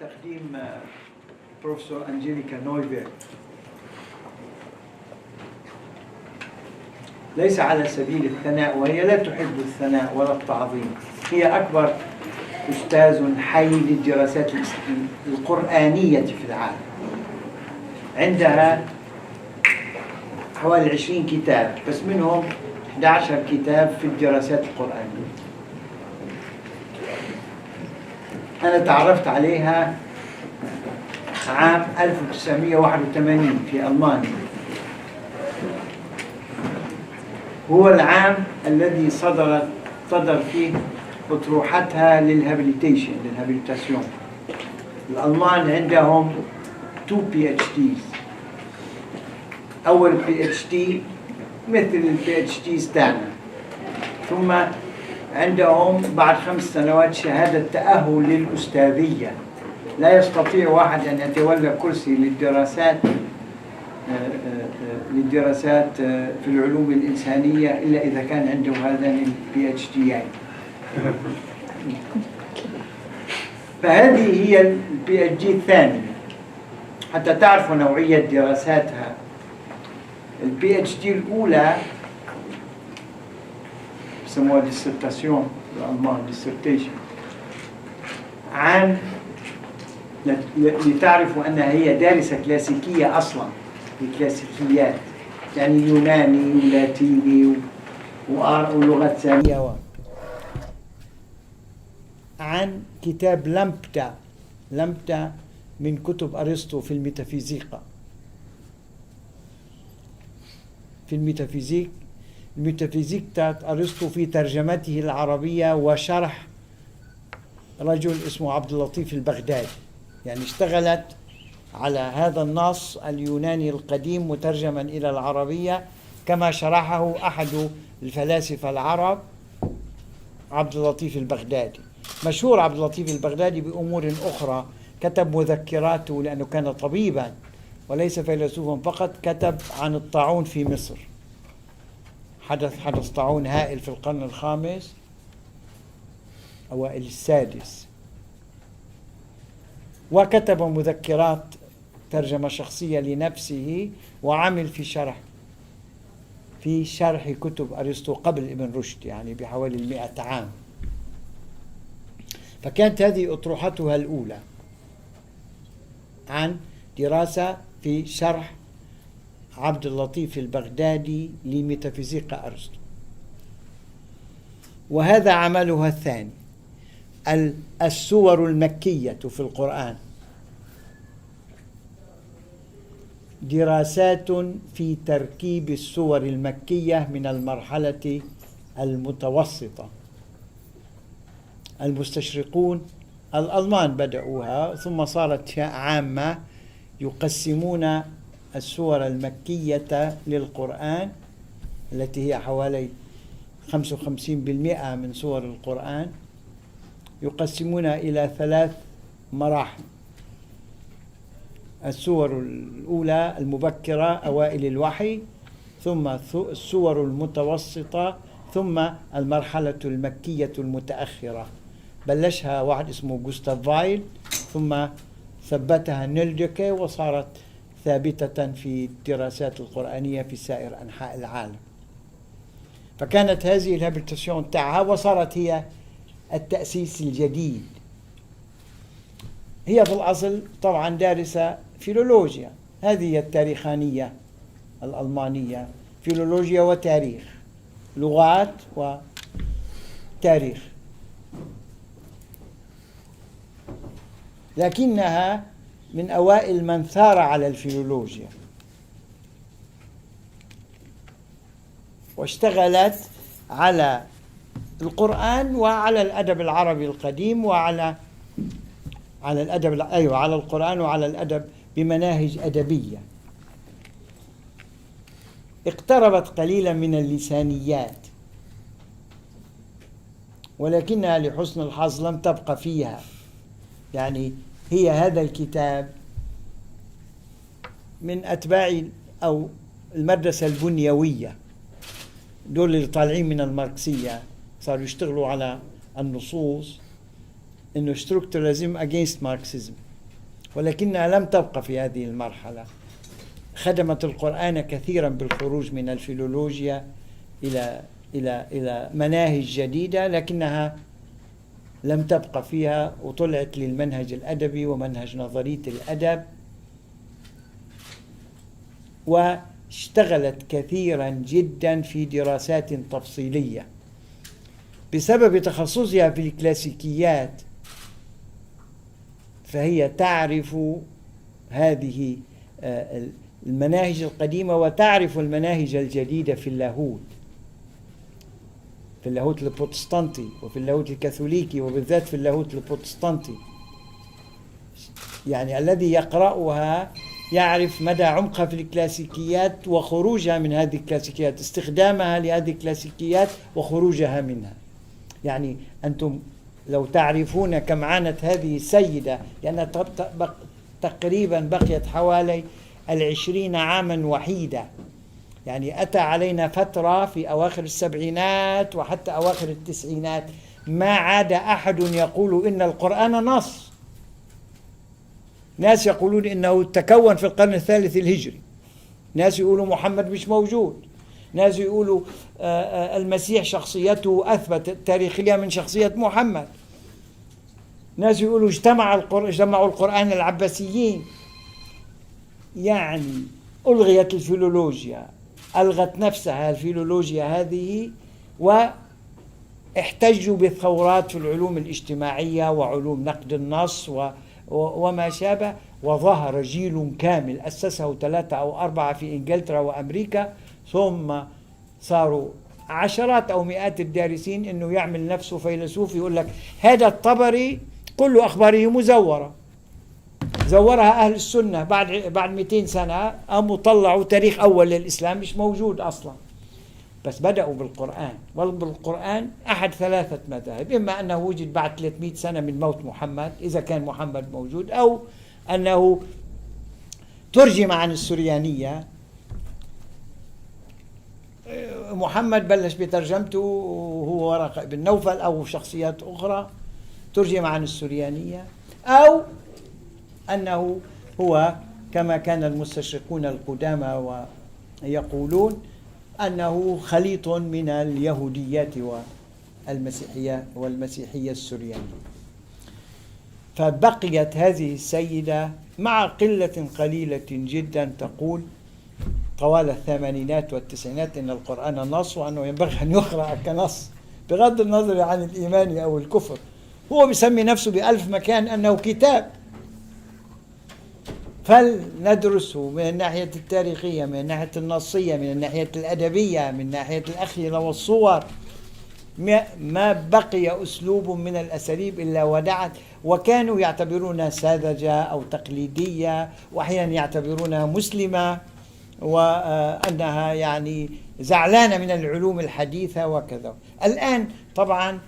تقديم بروفيسور أنجيليكا نويفير ليس على سبيل الثناء، وهي لا تحب الثناء ولا التعظيم. هي أكبر أستاذ حي للدراسات القرآنية في العالم. عندها حوالي 20 كتاب، بس منهم 11 كتاب في الدراسات القرآنية. أنا تعرفت عليها عام 1981 في ألمانيا. هو العام الذي صدر فيه أطروحتها للهابيليتاسيون. الألمان عندهم 2 PhDs. أول PhD مثل PhDs تاعنا، ثم عندهم بعد 5 سنوات شهادة تأهل للأستاذية. لا يستطيع واحد أن يتولى كرسي للدراسات في العلوم الإنسانية إلا إذا كان عنده هذان PhD يعني. فهذه هي PhD الثانية. حتى تعرفوا نوعية دراساتها، PhD الأولى يسموها ديسرتاسيون بالألمان، ديسرتيشن، عن لتعرفوا أنها هي دارسة كلاسيكية أصلا، الكلاسيكيات يعني يوناني ولاتيني ولغات ثانية، عن كتاب لمبتا من كتب أرسطو في الميتافيزيقا. في الميتافيزيك تاعت أرسطو في ترجمته العربية وشرح رجل اسمه عبد اللطيف البغدادي. يعني اشتغلت على هذا النص اليوناني القديم مترجما إلى العربية كما شرحه أحد الفلاسفة العرب عبد اللطيف البغدادي. مشهور عبد اللطيف البغدادي بأمور أخرى، كتب مذكراته لأنه كان طبيبا وليس فيلسوفا فقط. كتب عن الطاعون في مصر، حدث طاعون هائل في القرن الخامس أوائل السادس، وكتب مذكرات ترجمة شخصية لنفسه، وعمل في شرح كتب أرسطو قبل ابن رشد يعني بحوالي 100 عام. فكانت هذه أطروحتها الأولى عن دراسة في شرح عبد اللطيف البغدادي لميتافيزيقا أرسطو. وهذا عملها الثاني، السور المكية في القرآن، دراسات في تركيب السور المكية من المرحلة المتوسطة. المستشرقون الألمان بدأوها، ثم صارت عامة، يقسمون السور المكية للقرآن التي هي حوالي 55% من سور القرآن، يقسمونها إلى 3 مراحل. السور الأولى المبكرة أوائل الوحي، ثم السور المتوسطة، ثم المرحلة المكية المتأخرة. بلشها واحد اسمه جوستاف فايل، ثم ثبتها نيلدكي، وصارت ثابتة في الدراسات القرآنية في سائر أنحاء العالم. فكانت هذه الهابيليتاسيون تاعها، وصارت هي التأسيس الجديد. هي في الأصل طبعا دارسة فيلولوجيا، هذه التاريخانية الألمانية، فيلولوجيا وتاريخ، لغات وتاريخ. لكنها من أوائل من ثار على الفيلولوجيا، واشتغلت على القرآن وعلى الأدب العربي القديم، وعلى الأدب على القرآن وعلى الأدب بمناهج أدبية. اقتربت قليلا من اللسانيات، ولكنها لحسن الحظ لم تبقى فيها. يعني هي هذا الكتاب من أتباع أو المدرسة البنيوية، دول اللي طالعين من الماركسية، صاروا يشتغلوا على النصوص إنه structuralism against Marxism. ولكنها لم تبقى في هذه المرحلة. خدمت القرآن كثيرا بالخروج من الفيلولوجيا إلى مناهج جديدة، لكنها لم تبقى فيها، وطلعت للمنهج الأدبي ومنهج نظرية الأدب، واشتغلت كثيرا جدا في دراسات تفصيلية. بسبب تخصصها في الكلاسيكيات فهي تعرف هذه المناهج القديمة وتعرف المناهج الجديدة في اللاهوت، في اللاهوت البروتستانتي وفي اللاهوت الكاثوليكي، وبالذات في اللاهوت البروتستانتي. يعني الذي يقرأها يعرف مدى عمقها في الكلاسيكيات وخروجها من هذه الكلاسيكيات، استخدامها لهذه الكلاسيكيات وخروجها منها. يعني أنتم لو تعرفون كم عانت هذه السيدة، لأنها تقريبا بقيت حوالي 20 عاما وحيدة. يعني أتى علينا فترة في أواخر السبعينات وحتى أواخر التسعينات ما عاد أحد يقول إن القرآن نص. ناس يقولون إنه تكون في القرن الثالث الهجري، ناس يقولوا محمد مش موجود، ناس يقولوا المسيح شخصيته أثبت تاريخيا من شخصية محمد، ناس يقولوا اجتمعوا القرآن العباسيين. يعني ألغيت الفيلولوجيا، ألغت نفسها الفيلولوجيا هذه، واحتجوا بالثورات في العلوم الاجتماعية وعلوم نقد النص وما شابه، وظهر جيل كامل أسسه 3 أو 4 في إنجلترا وأمريكا، ثم صاروا عشرات أو مئات الدارسين إنه يعمل نفسه فيلسوف، يقول لك هذا الطبري كل أخباره مزورة، زورها أهل السنة بعد 200 سنة، قاموا طلعوا تاريخ أول للإسلام مش موجود أصلا. بس بدأوا بالقرآن، وبالقرآن أحد 3 مذاهب، إما أنه وجد بعد 300 سنة من موت محمد إذا كان محمد موجود، أو أنه ترجم عن السريانية. محمد بلش بترجمته وهو ورقة بن نوفل أو شخصيات أخرى، ترجم عن السريانية، أو أنه هو كما كان المستشرقون القدامى ويقولون أنه خليط من اليهوديات والمسيحية السريانية. فبقيت هذه السيدة مع قلة قليلة جدا تقول طوال الثمانينات والتسعينات إن القرآن نص، وأنه ينبغي أن يقرأ كنص بغض النظر عن الإيمان أو الكفر. هو بيسمي نفسه بألف مكان أنه كتاب. فلندرسه من الناحية التاريخية، من الناحية النصية، من الناحية الأدبية، من ناحية الأخيلة والصور. ما بقي أسلوب من الأساليب إلا ودعت، وكانوا يعتبرونها ساذجة أو تقليدية، وأحيانا يعتبرونها مسلمة، وأنها يعني زعلانة من العلوم الحديثة وكذا. الآن طبعا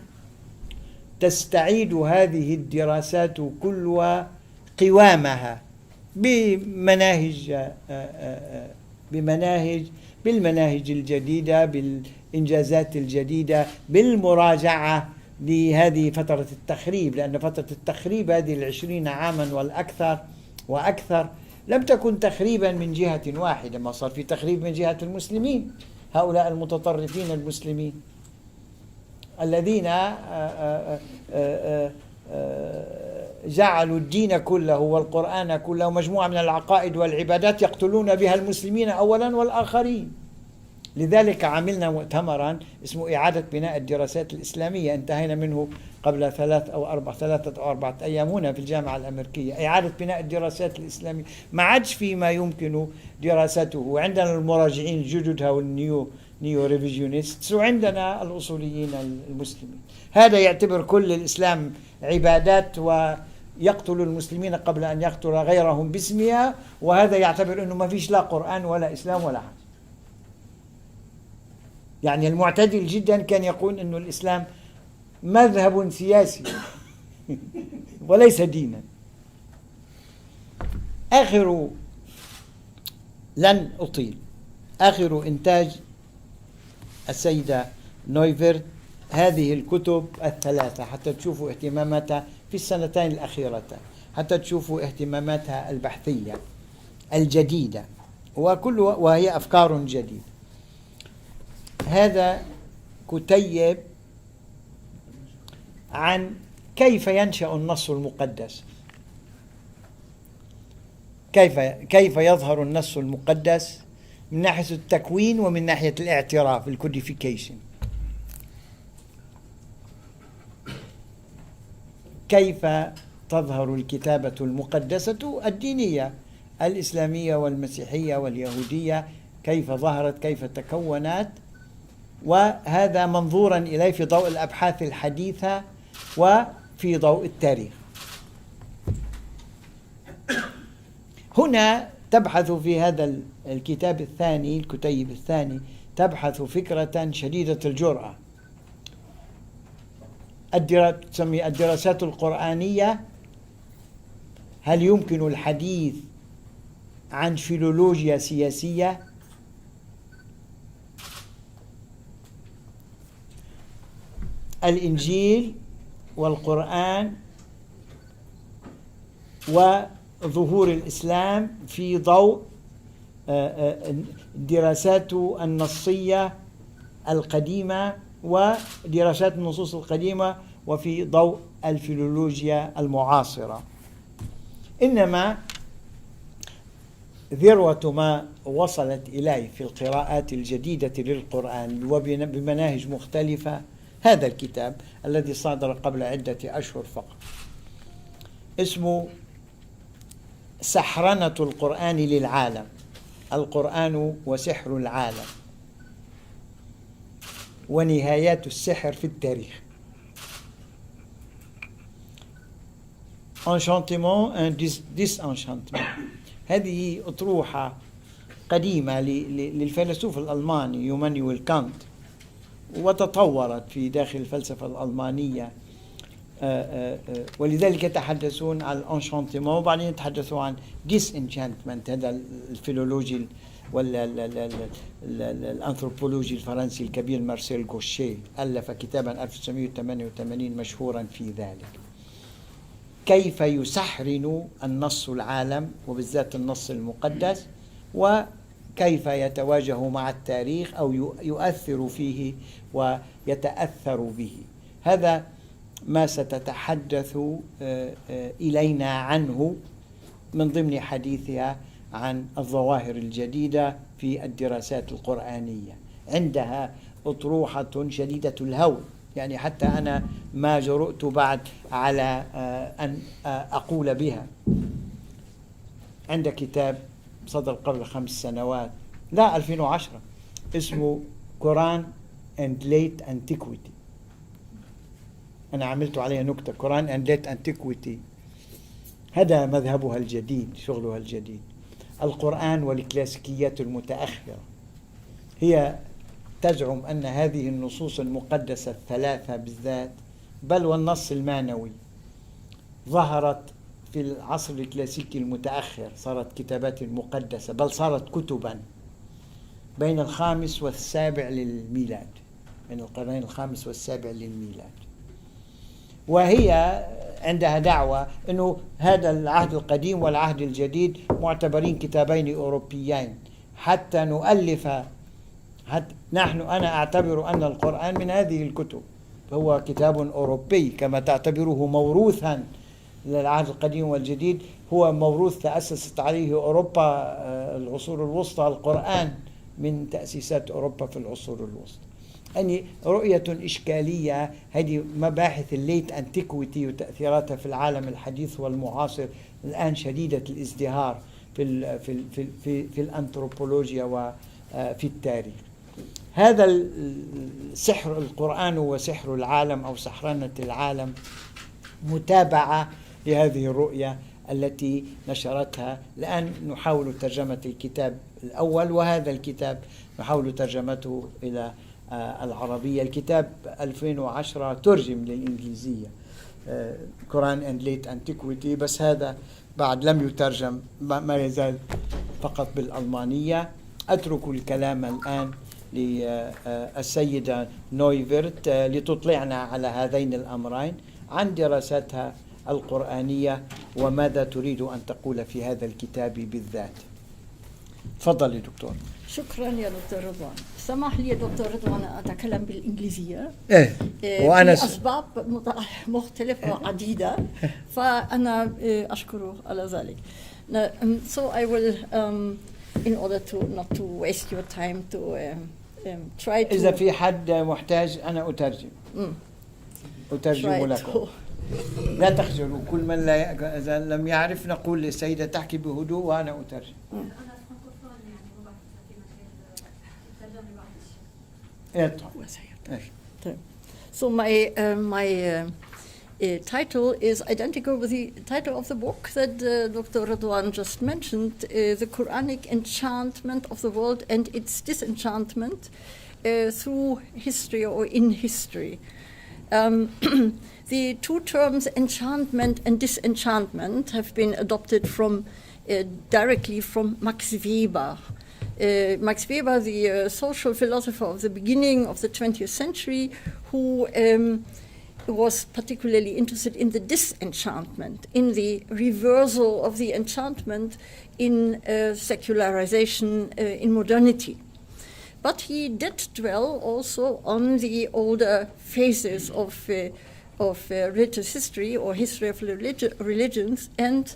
تستعيد هذه الدراسات كلها قوامها بالمناهج الجديدة، بالإنجازات الجديدة، بالمراجعة لهذه فترة التخريب. لأن فترة التخريب هذه 20 عاما وأكثر لم تكن تخريبا من جهة واحدة، ما صار في تخريب من جهة المسلمين، هؤلاء المتطرفين المسلمين الذين جعلوا الدين كله والقرآن كله مجموعة من العقائد والعبادات يقتلون بها المسلمين أولا والآخرين. لذلك عملنا مؤتمرا اسمه إعادة بناء الدراسات الإسلامية، انتهينا منه قبل 3 أو 4 أيام هنا في الجامعة الأمريكية. إعادة بناء الدراسات الإسلامية ما عادش فيما يمكن دراسته، وعندنا المراجعين الجدد هؤلاء نيو ريفيجيونيست، وعندنا الأصوليين المسلمين. هذا يعتبر كل الإسلام عبادات ويقتل المسلمين قبل أن يقتل غيرهم باسمها، وهذا يعتبر أنه ما فيش لا قرآن ولا إسلام ولا حاجة. يعني المعتدل جدا كان يقول أنه الإسلام مذهب سياسي وليس دينا. لن أطيل، آخر إنتاج السيدة نويفرت هذه الكتب 3 حتى تشوفوا اهتماماتها في السنتين الأخيرتين. حتى تشوفوا اهتماماتها البحثية الجديدة، وهي أفكار جديدة. هذا كتيب عن كيف ينشأ النص المقدس، كيف يظهر النص المقدس من ناحية التكوين ومن ناحية الاعتراف، الكوديفيكيشن. كيف تظهر الكتابة المقدسة الدينية الإسلامية والمسيحية واليهودية، كيف ظهرت، كيف تكونت، وهذا منظورا إليه في ضوء الأبحاث الحديثة وفي ضوء التاريخ. هنا تبحث في هذا الكتاب الثاني، الكتيب الثاني، تبحث فكرة شديدة الجرأة، تسمي الدراسات القرآنية. هل يمكن الحديث عن فيلولوجيا سياسية؟ الإنجيل والقرآن وظهور الإسلام في ضوء الدراسات النصية القديمة ودراسات النصوص القديمة، وفي ضوء الفيلولوجيا المعاصرة. إنما ذروة ما وصلت إليه في القراءات الجديدة للقرآن وبمناهج مختلفة هذا الكتاب الذي صدر قبل عدة أشهر فقط، اسمه سحرنة القرآن للعالم، القرآن وسحر العالم ونهايات السحر في التاريخ. Enchantement and Disenchantement. هذه أطروحة قديمة للفيلسوف الألماني يومانويل كانت، وتطورت في داخل الفلسفة الألمانية، ولذلك يتحدثون عن الانشانتمون وبعدين يتحدثوا عن disenchantment. هذا الفيلولوجي والأنثروبولوجي الفرنسي الكبير مارسيل غوشيه ألف كتابا 1988 مشهورا في ذلك، كيف يسحرن النص العالم وبالذات النص المقدس، وكيف يتواجه مع التاريخ أو يؤثر فيه ويتأثر به. هذا ما ستتحدث إلينا عنه من ضمن حديثها عن الظواهر الجديدة في الدراسات القرآنية. عندها أطروحة شديدة الهول، يعني حتى أنا ما جرؤت بعد على أن أقول بها. عند كتاب صدر قبل 5 سنوات، لا 2010، اسمه Quran and Late Antiquity. أنا عملت عليها نكتة، Quran and Late Antiquity. هذا مذهبها الجديد، شغلها الجديد، القرآن والكلاسيكيات المتأخرة. هي تزعم أن هذه النصوص المقدسة الثلاثة بالذات، بل والنص المانوي، ظهرت في العصر الكلاسيكي المتأخر، صارت كتابات مقدسة، بل صارت كتبا بين الخامس والسابع للميلاد، بين القرنين الخامس والسابع للميلاد. وهي عندها دعوة أنه هذا العهد القديم والعهد الجديد معتبرين كتابين أوروبيين، حتى نؤلف أنا أعتبر أن القرآن من هذه الكتب، هو كتاب أوروبي كما تعتبره موروثا للعهد القديم والجديد، هو موروث تأسست عليه أوروبا العصور الوسطى. القرآن من تأسيسات أوروبا في العصور الوسطى. يعني رؤية إشكالية. هذه مباحث الليت أنتيكويتي وتأثيراتها في العالم الحديث والمعاصر الآن شديدة الازدهار في الأنثروبولوجيا وفي التاريخ. هذا سحر القرآن وسحر العالم أو سحرنة العالم متابعة لهذه الرؤية التي نشرتها. الآن نحاول ترجمة الكتاب الأول، وهذا الكتاب نحاول ترجمته إلى العربية. الكتاب 2010 ترجم للإنجليزية، Quran and Late Antiquity، بس هذا بعد لم يترجم، ما يزال فقط بالألمانية. أترك الكلام الآن للسيدة نويفرت لتطلعنا على هذين الأمرين عن دراساتها القرآنية وماذا تريد أن تقول في هذا الكتاب بالذات. تفضل يا دكتور. شكرا يا دكتور رضوان. سمح لي يا دكتور رضوان أتكلم بالإنجليزية وأنا لأسباب مختلفة وعديدة فأنا أشكره على ذلك. So I will in order to not to waste your time to try to إذا في حد محتاج أنا أترجم لكم. لا تخجلوا، كل من لا إذا لم يعرف نقول للسيدة تحكي بهدوء وأنا أترجم. So my title is identical with the title of the book that Dr. Radwan just mentioned, The Quranic Enchantment of the World and Its Disenchantment Through History or in History. The two terms enchantment and disenchantment have been adopted from directly from Max Weber. Max Weber, the social philosopher of the beginning of the 20th century, who was particularly interested in the disenchantment, in the reversal of the enchantment in secularization in modernity. But he did dwell also on the older phases of religious history or history of religions, and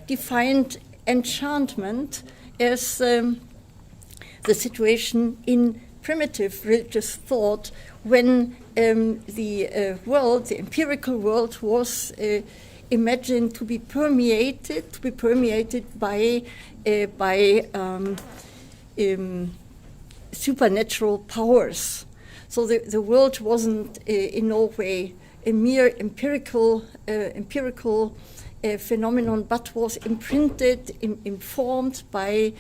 defined enchantment as the situation in primitive religious thought when the world, the empirical world, was imagined to be permeated by supernatural powers. So the world wasn't in no way a mere empirical phenomenon, but was imprinted, informed by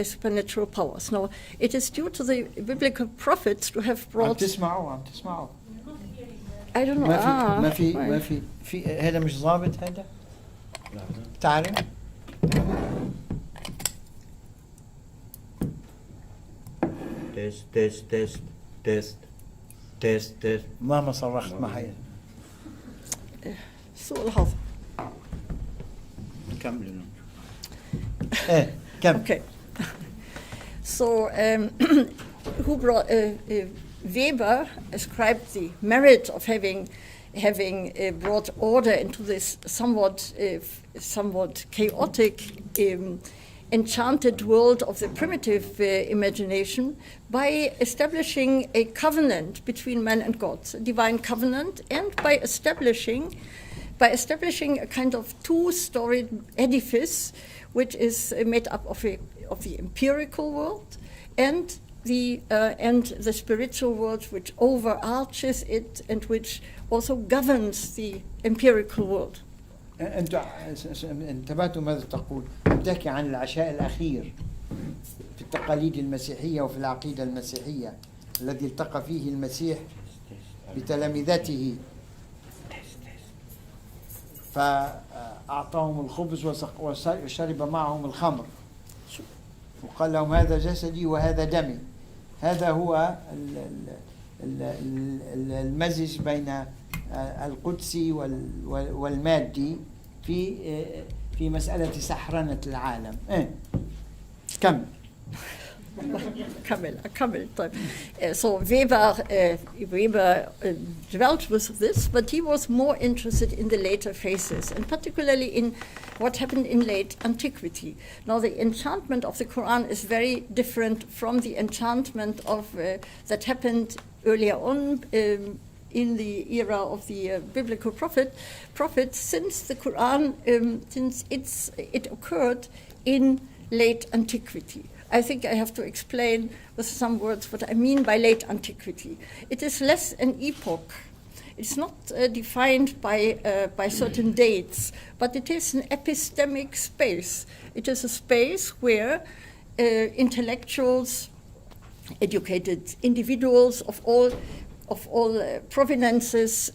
supernatural powers. Now, it is due to the biblical prophets to have brought. عم تسمعوا I don't know. ما في هذا مش ضابط هذا؟ تعرف؟ تست ما صرخت معي. سوء الحظ. كمل. Okay. So, who brought Weber ascribed the merit of having brought order into this somewhat chaotic, enchanted world of the primitive imagination by establishing a covenant between man and God, a divine covenant, and by establishing a kind of two-storied edifice, which is made up of the empirical world and the spiritual world, which overarches it and which also governs the empirical world. أنتم انتبهتوا ماذا تقول؟ تحكي عن العشاء الأخير في التقاليد المسيحية وفي العقيدة المسيحية الذي التقى فيه المسيح بتلامذته فأعطاهم الخبز وشرب معهم الخمر وقال لهم هذا جسدي وهذا دمي. هذا هو المزج بين القدسي والمادي في مسألة سحرنة العالم. كمل. So Weber dwelt with this, but he was more interested in the later phases, and particularly in what happened in late antiquity. Now, the enchantment of the Quran is very different from the enchantment that happened earlier on in the era of the biblical prophet, since the Quran, it occurred in late antiquity. I think I have to explain with some words what I mean by late antiquity. It is less an epoch. It's not defined by certain dates, but it is an epistemic space. It is a space where intellectuals, educated individuals of all proveniences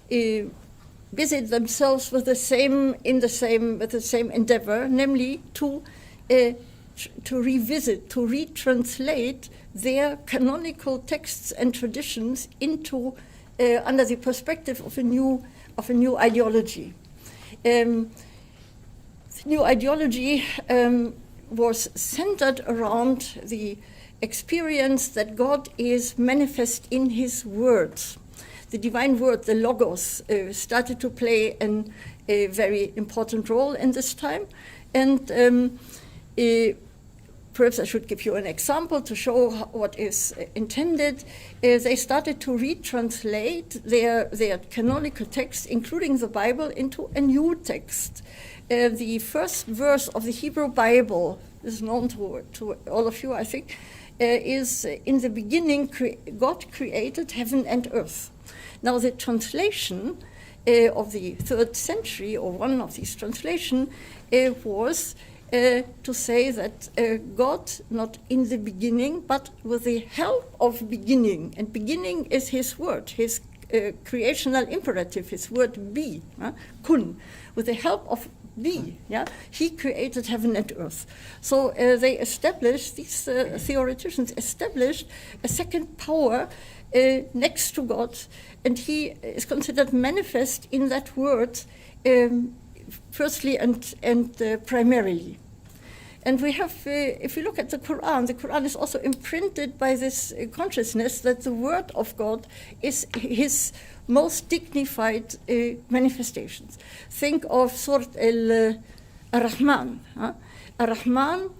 busy themselves with the same endeavor, namely to revisit, to retranslate their canonical texts and traditions into under the perspective of a new ideology. The new ideology was centered around the experience that God is manifest in his words. The divine word, the Logos, started to play a very important role in this time. And perhaps I should give you an example to show what is intended. They started to retranslate their canonical text, including the Bible, into a new text. The first verse of the Hebrew Bible is known to all of you, I think, is in the beginning, God created heaven and earth. Now the translation of the 3rd century, or one of these translations, was to say that God, not in the beginning, but with the help of beginning, and beginning is his word, his creational imperative, his word be, kun, with the help of be, he created heaven and earth. So they established, these theoreticians established a second power next to God, and he is considered manifest in that word, firstly and primarily. And we have, if you look at the Quran is also imprinted by this consciousness that the word of God is his most dignified manifestations. Think of Surah Al-Rahman. Ar-Rahman,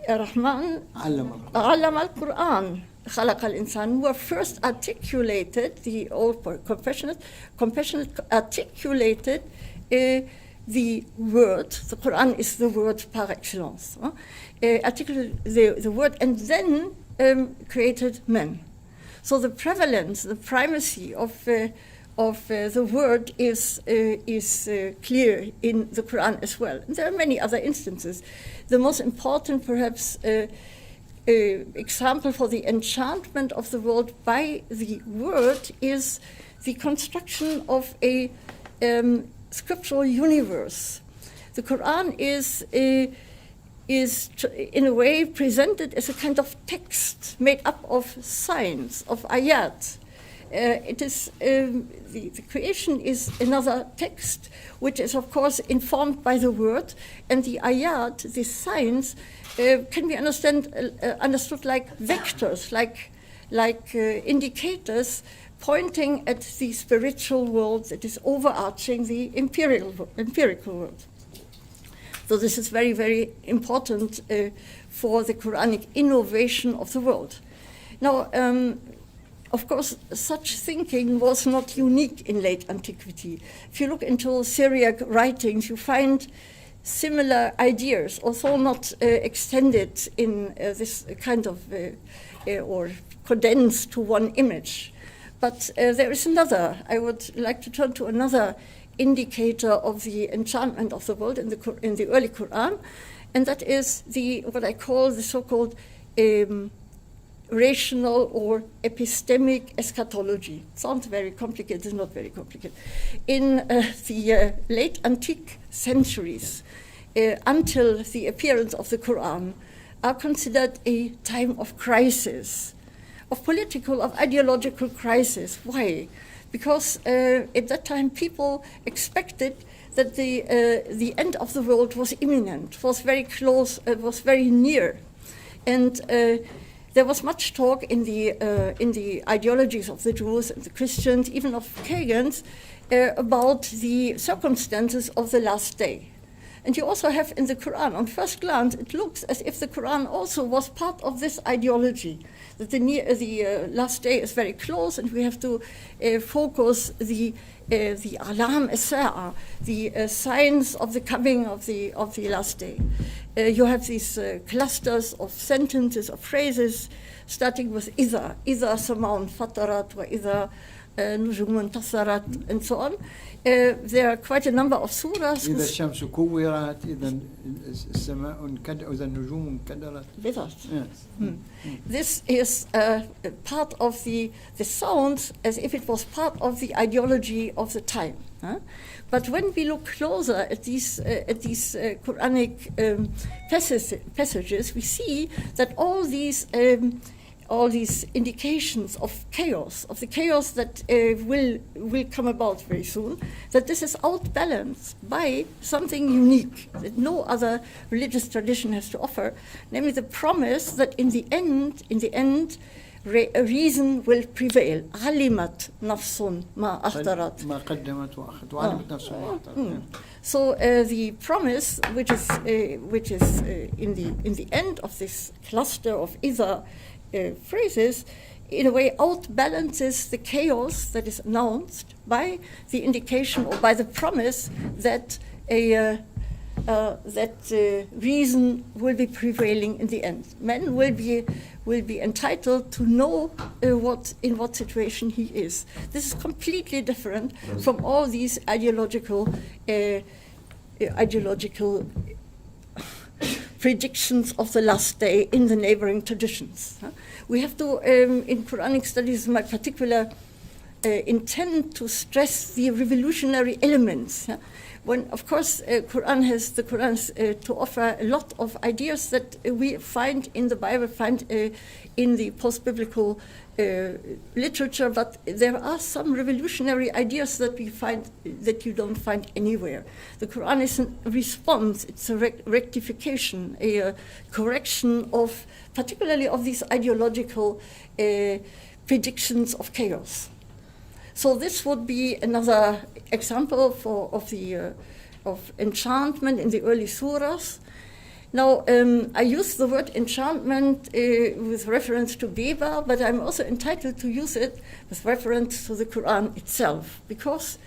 Allama al-Quran. خلق الإنسان, who first articulated, the old compassionate articulated the word. The Quran is the word par excellence. Articulated the word and then created man. So the prevalence, the primacy of the word is clear in the Quran as well. And there are many other instances. The most important, perhaps, example for the enchantment of the world by the word is the construction of a scriptural universe. The Quran is in a way presented as a kind of text made up of signs, of ayat. It is the creation is another text, which is of course informed by the word, and the ayat, the signs, can be understood like vectors, like indicators pointing at the spiritual world that is overarching the empirical world. So this is very, very important for the Quranic innovation of the world. Now, of course, such thinking was not unique in late antiquity. If you look into Syriac writings, you find similar ideas, although not extended in this kind of or condensed to one image. But there is another. I would like to turn to another indicator of the enchantment of the world in the early Quran, and that is what I call the so-called rational or epistemic eschatology. Sounds very complicated, it's not very complicated. In the late antique centuries, until the appearance of the Quran, are considered a time of crisis, of political, of ideological crisis. Why? Because at that time people expected that the end of the world was imminent, was very close, was very near. And there was much talk in the ideologies of the Jews and the Christians, even of pagans, about the circumstances of the last day. And you also have in the Quran, on first glance, it looks as if the Quran also was part of this ideology, that the last day is very close and we have to focus the alam as-sa'a, the signs of the coming of the last day. You have these clusters of sentences, of phrases, starting with إِذَا سَمَعٌ فَطَرَتْ وَإِذَا نُجُومٌ تَصَرَتْ, and so on. There are quite a number of surahs. إذا الشمس كورت, إذا السماء انكدرت, إذا النجوم انكدرت. This is part of the sounds as if it was part of the ideology of the time. But when we look closer at these Quranic passages, we see that all these all these indications of chaos, of the chaos that will come about very soon, that this is outbalanced by something unique that no other religious tradition has to offer, namely the promise that in the end, reason will prevail. علمت نفس ما أحضرت. ما قدمت وأخذت وعلمت نفس ما أحضرت. So the promise, which is in the end of this cluster of either phrases, in a way outbalances the chaos that is announced by the indication or by the promise that reason will be prevailing in the end. Man will be entitled to know in what situation he is. This is completely different from all these ideological predictions of the last day in the neighboring traditions. We have to, in Quranic studies, my particular intend to stress the revolutionary elements. When, of course, the Quran has to offer a lot of ideas that we find in the Bible, find in the post-biblical literature, but there are some revolutionary ideas that we find that you don't find anywhere. The Quran is a response; it's a rectification, a correction of, particularly of these ideological predictions of chaos. So this would be another example of enchantment in the early surahs. Now, I use the word enchantment with reference to Beba, but I'm also entitled to use it with reference to the Quran itself, because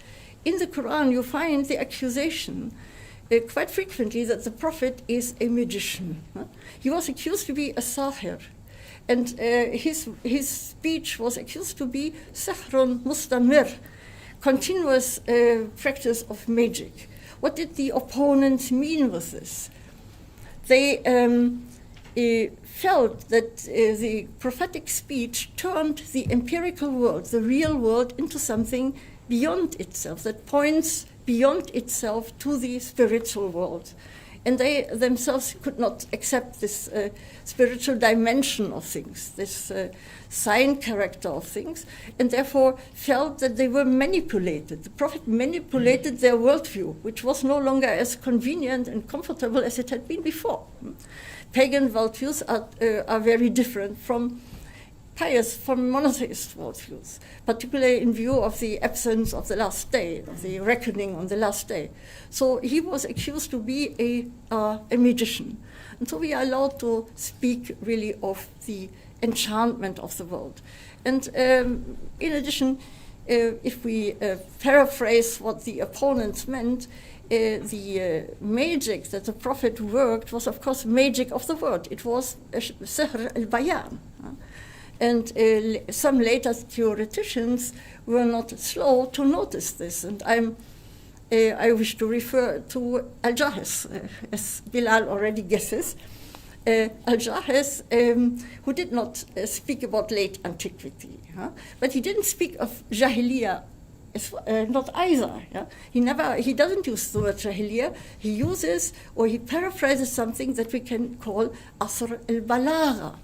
in the Quran you find the accusation quite frequently that the Prophet is a magician. He was accused to be a sahir. And his speech was accused to be sahrun mustamir, continuous practice of magic. What did the opponents mean with this? They felt that the prophetic speech turned the empirical world, the real world, into something beyond itself, that points beyond itself to the spiritual world. And they themselves could not accept this spiritual dimension of things, this sign character of things, and therefore felt that they were manipulated. The Prophet manipulated their worldview, which was no longer as convenient and comfortable as it had been before. Pagan worldviews are very different from monotheist worldviews, particularly in view of the absence of the last day, of the reckoning on the last day. So he was accused to be a magician. And so we are allowed to speak really of the enchantment of the world. And in addition, if we paraphrase what the opponents meant, the magic that the Prophet worked was, of course, magic of the word. It was sihr al-bayan. And some later theoreticians were not slow to notice this. And I wish to refer to Al-Jahiz, as Bilal already guesses. Al-Jahiz, who did not speak about late antiquity, but he didn't speak of Jahiliyyah, not either. He doesn't use the word Jahiliyyah. He uses, or he paraphrases something that we can call Asr al-Balagha,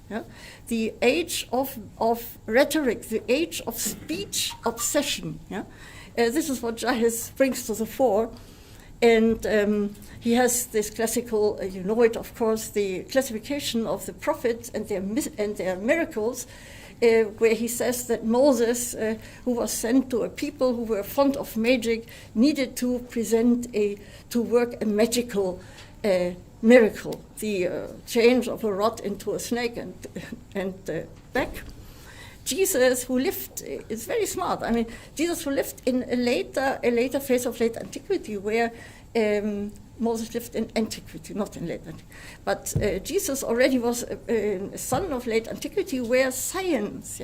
the age of rhetoric, the age of speech obsession. This is what Jahiz brings to the fore. And he has this classical, you know it, of course, the classification of the prophets and their miracles, where he says that Moses, who was sent to a people who were fond of magic, needed to work a magical miracle, the change of a rod into a snake and back. Jesus, who lived, is very smart. I mean, Jesus, who lived in a later phase of late antiquity, where Moses lived in antiquity, not in late antiquity. But Jesus already was a son of late antiquity, where science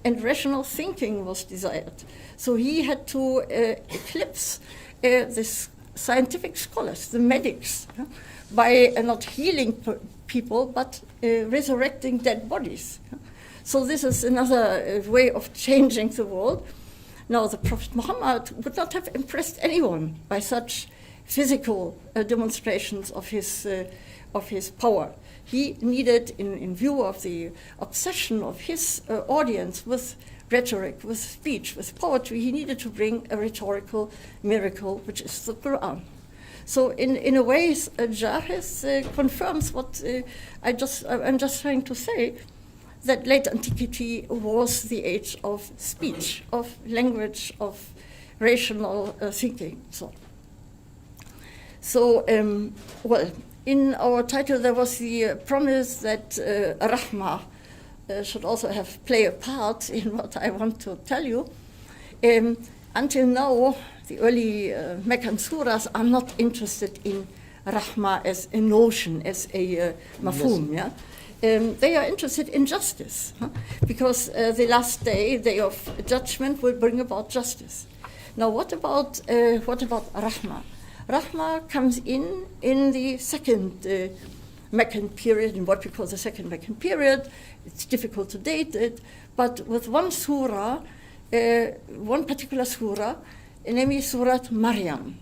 and rational thinking was desired. So he had to eclipse this scientific scholars, the medics, by not healing people, but resurrecting dead bodies. So this is another way of changing the world. Now, the Prophet Muhammad would not have impressed anyone by such physical demonstrations of his power. He needed, in view of the obsession of his audience with rhetoric, with speech, with poetry, he needed to bring a rhetorical miracle, which is the Quran. So in a way, Jahiz confirms what I'm just trying to say, that late antiquity was the age of speech, of language, of rational thinking. So well, in our title there was the promise that Rahma should also play a part in what I want to tell you. Until now, the early Meccan surahs are not interested in Rahma as a notion, as a mafhum. Yeah? They are interested in justice, because the last day of judgment, will bring about justice. Now, what about Rahma? Rahma comes in the second Meccan period, in what we call the second Meccan period. It's difficult to date it, but with one surah, one particular surah, namely Surah Maryam.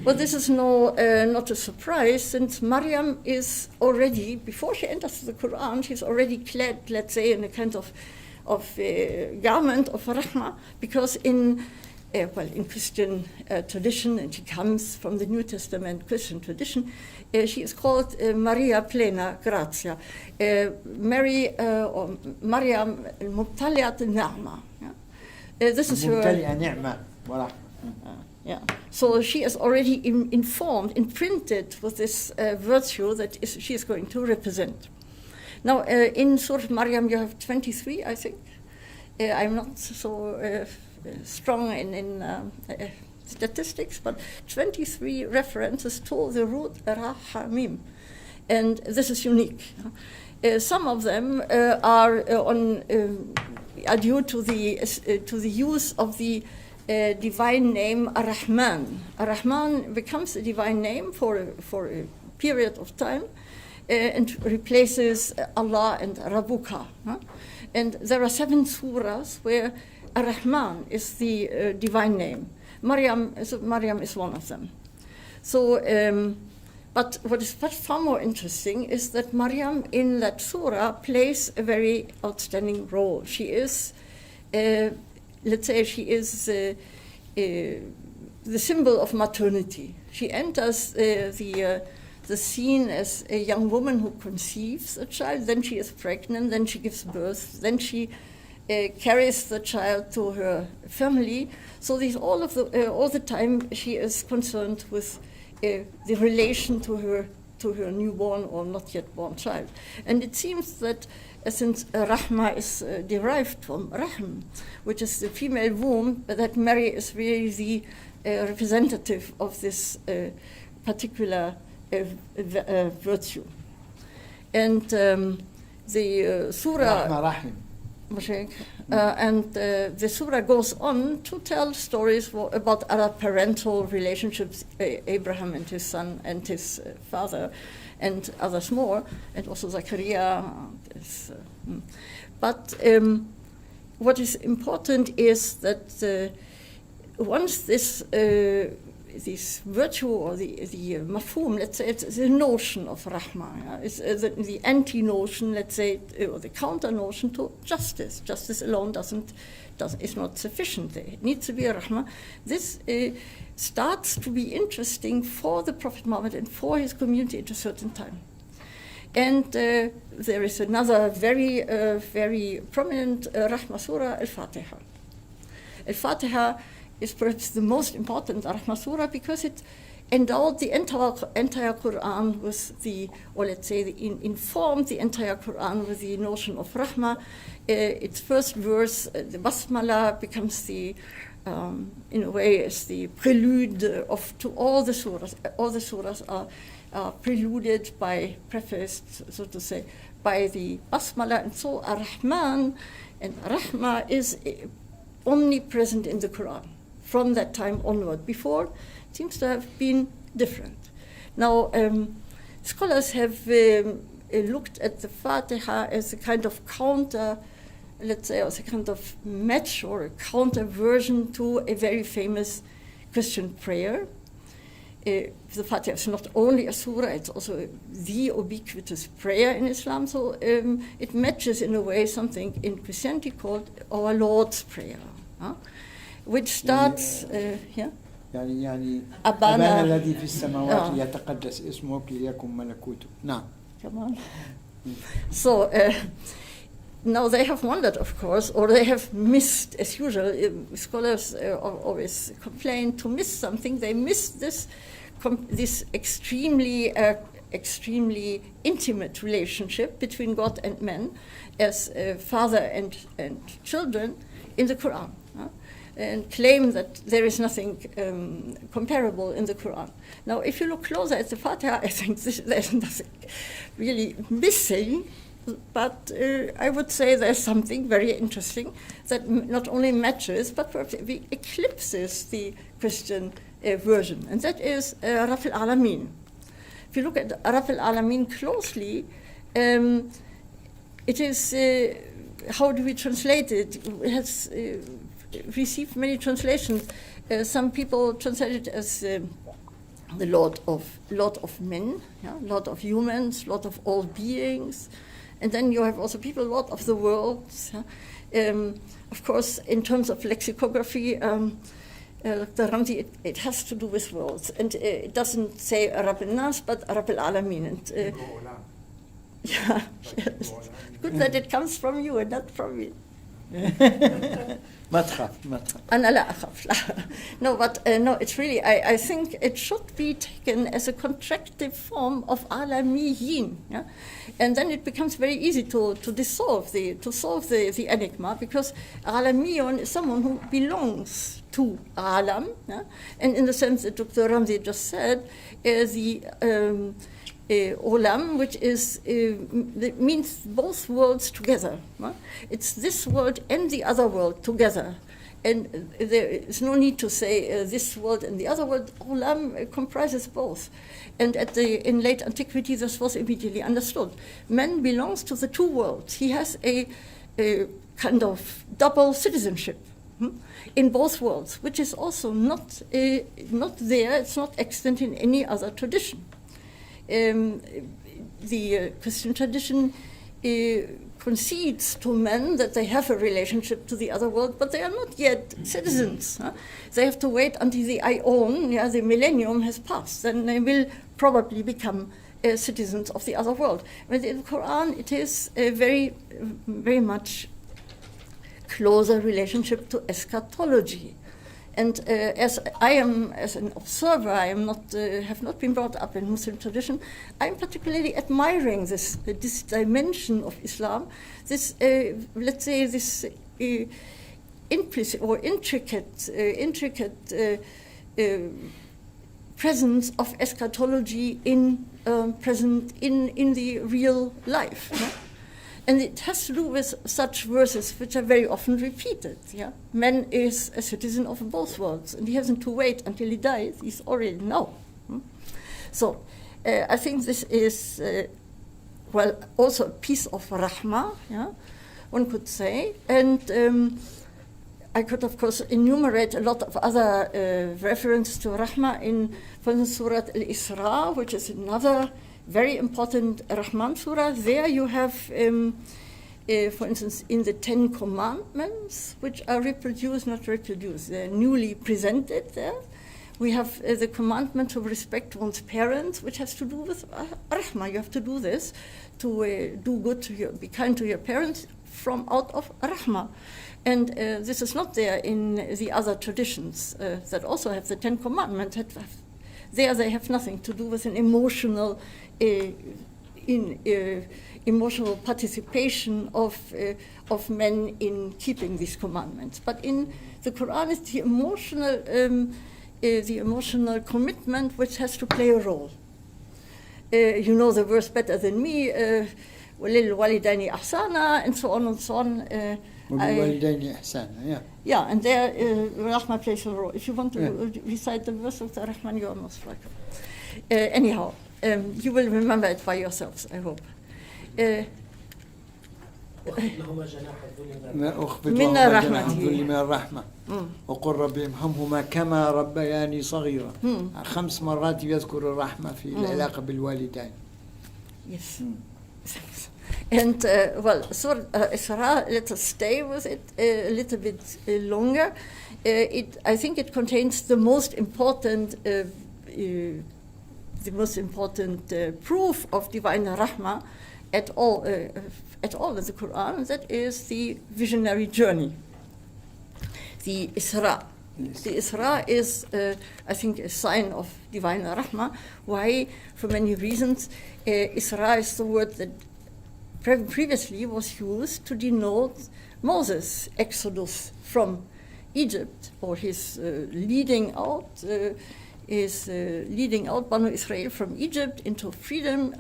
Well, this is not a surprise, since Maryam is already, before she enters the Quran, she's already clad, let's say, in a kind of garment of Rahma, because in Christian tradition, and she comes from the New Testament Christian tradition, she is called Maria Plena Grazia, Mary or Maryam Mubtaliat Ni'ma. This is her. Yeah. So she is already informed, imprinted with this virtue that she is going to represent. Now, in Surah Maryam, you have 23, I think. I'm not so strong in statistics, but 23 references to the root Ra-Ha-Mim. And this is unique. Some of them are due to the use of the divine name Ar-Rahman. Ar-Rahman becomes a divine name for a period of time and replaces Allah and Rabuka. And there are 7 surahs where Ar-Rahman is the divine name. Maryam is one of them. So, but what is far more interesting is that Maryam in that surah plays a very outstanding role. She is, let's say, she is the symbol of maternity. She enters the scene as a young woman who conceives a child, then she is pregnant, then she gives birth, then she carries the child to her family. So all the time she is concerned with the relation to her newborn or not yet born child. And it seems that since Rahma is derived from Rahm, which is the female womb, that Mary is really the representative of this particular virtue. And the surah... Rahma Rahim. And the surah goes on to tell stories about other parental relationships, Abraham and his son and his father, and others more, and also Zachariah. But what is important is that once this virtue or the mafhum, let's say, it's the notion of Rahma, it's the anti-notion, let's say, or the counter-notion to justice. Justice alone is not sufficient. It needs to be a Rahma. This starts to be interesting for the Prophet Muhammad and for his community at a certain time. And there is another very, very prominent Rahma surah, Al-Fatiha. Al-Fatiha is perhaps the most important Rahma surah because it endowed the entire Quran with or let's say, informed the entire Quran with the notion of Rahma. Its first verse, the Basmala, becomes in a way, is the prelude to all the surahs. All the surahs are preluded prefaced, so to say, by the Basmala. And so Ar-Rahman and Rahma is omnipresent in the Quran from that time onward. Before, it seems to have been different. Now, scholars have looked at the Fatiha as a kind of counter, let's say, as a kind of match or a counter version to a very famous Christian prayer. the Fatiha is not only a surah, it's also the ubiquitous prayer in Islam. So it matches in a way something in Christianity called our Lord's Prayer, which starts, يعني أبانا أبانا الذي في السماوات يتقدس اسمك ليكن ملكوتك. نعم. Come on. So now they have wondered, of course, or they have missed, as usual. Scholars always complain to miss something. They missed this extremely intimate relationship between God and man as father and children in the Quran, and claim that there is nothing comparable in the Quran. Now, if you look closer at the Fatiha, I think there's nothing really missing. But I would say there's something very interesting that not only matches, but eclipses the Christian version, and that is Rabb al-Alamin. If you look at Rabb al-Alamin closely, it is, how do we translate it? It has received many translations. Some people translate it as the Lord of men, Lord of humans, Lord of all beings. And then you have also people, Lord of the worlds. Of course, in terms of lexicography, Dr. Ramzi, it has to do with worlds. And it doesn't say Rabb al-Nas, but Rabb al-Alamin. And, yeah, yes. Good that it comes from you and not from me. ما تخاف. أنا لا أخاف. No, but no, it's really, I think it should be taken as a contractive form of alamiyin, yeah? And then it becomes very easy to solve the enigma, because alamiyun is someone who belongs to alam, yeah? And in the sense that Dr. Ramzi just said, the olam, which is means both worlds together. Right? It's this world and the other world together, and there is no need to say this world and the other world. Olam comprises both, and in late antiquity this was immediately understood. Man belongs to the two worlds. He has a kind of double citizenship in both worlds, which is also not there. It's not extant in any other tradition. The Christian tradition concedes to men that they have a relationship to the other world, but they are not yet citizens. They have to wait until the Aion, the millennium, has passed. Then they will probably become citizens of the other world. But in the Quran, it is a very, very much closer relationship to eschatology. And as an observer, I am not have not been brought up in Muslim tradition. I'm particularly admiring this dimension of Islam. This let's say this implicit or intricate presence of eschatology present in the real life. No? And it has to do with such verses which are very often repeated. Yeah? Man is a citizen of both worlds, and he hasn't to wait until he dies. He's already now. So I think this is, also a piece of rahmah, yeah? One could say. And I could, of course, enumerate a lot of other references to rahmah in, for instance, Surah Al-Isra, which is another very important Rahman surah. There you have, for instance, in the 10 Commandments, which are they're newly presented there. We have the commandment to respect one's parents, which has to do with Rahmah. You have to do this to do good, be kind to your parents from out of Rahmah. And this is not there in the other traditions that also have the 10 Commandments. There they have nothing to do with an emotional emotional participation of men in keeping these commandments. But in the Quran, it's the emotional commitment which has to play a role. You know the verse better than me, وَلِلْوَالِدَيْنِ إِحْسَانًا, and so on and so on. وَلِلْوَالِدَيْنِ إِحْسَانًا, yeah. Yeah, and there Rahman plays a role. If you want to recite the verse of the Rahman, you are most welcome. Anyhow, you will remember it by yourselves, I hope. ما أخفض من لهما جناح رحمته. الذل من الرحمة وقل رب ارحمهما كما ربياني صغيرا. 5 مرات يذكر الرحمة في العلاقة بالوالدين. Yes. And well, Surah Isra, let us stay with it a little bit longer. I think it contains the most important proof of divine rahmah at all in the Quran. That is the visionary journey, the Isra. Yes. The Isra is, I think, a sign of divine rahmah. Why? For many reasons. Isra is the word that previously was used to denote Moses' exodus from Egypt, or his leading out Banu Israel from Egypt into freedom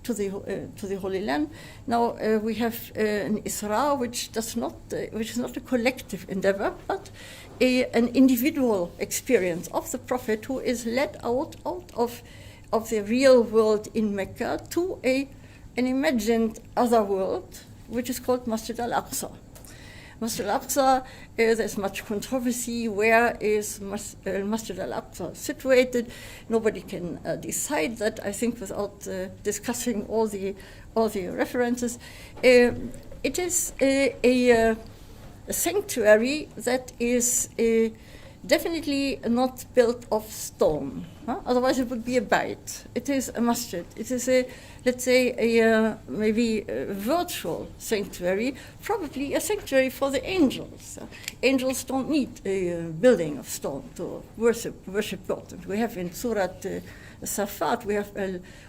to the Holy Land. Now we have an Isra which is not a collective endeavor, but an individual experience of the Prophet who is led out of the real world in Mecca to an imagined other world, which is called Masjid al-Aqsa. Masjid al-Aqsa, there's much controversy. Where is Masjid al-Aqsa situated? Nobody can decide that, I think, without discussing all the references. It is a sanctuary that is definitely not built of stone. Otherwise it would be a bait. It is a masjid. It is maybe a virtual sanctuary, probably a sanctuary for the angels. Angels don't need a building of stone to worship God. And we have in Surah Safat, we have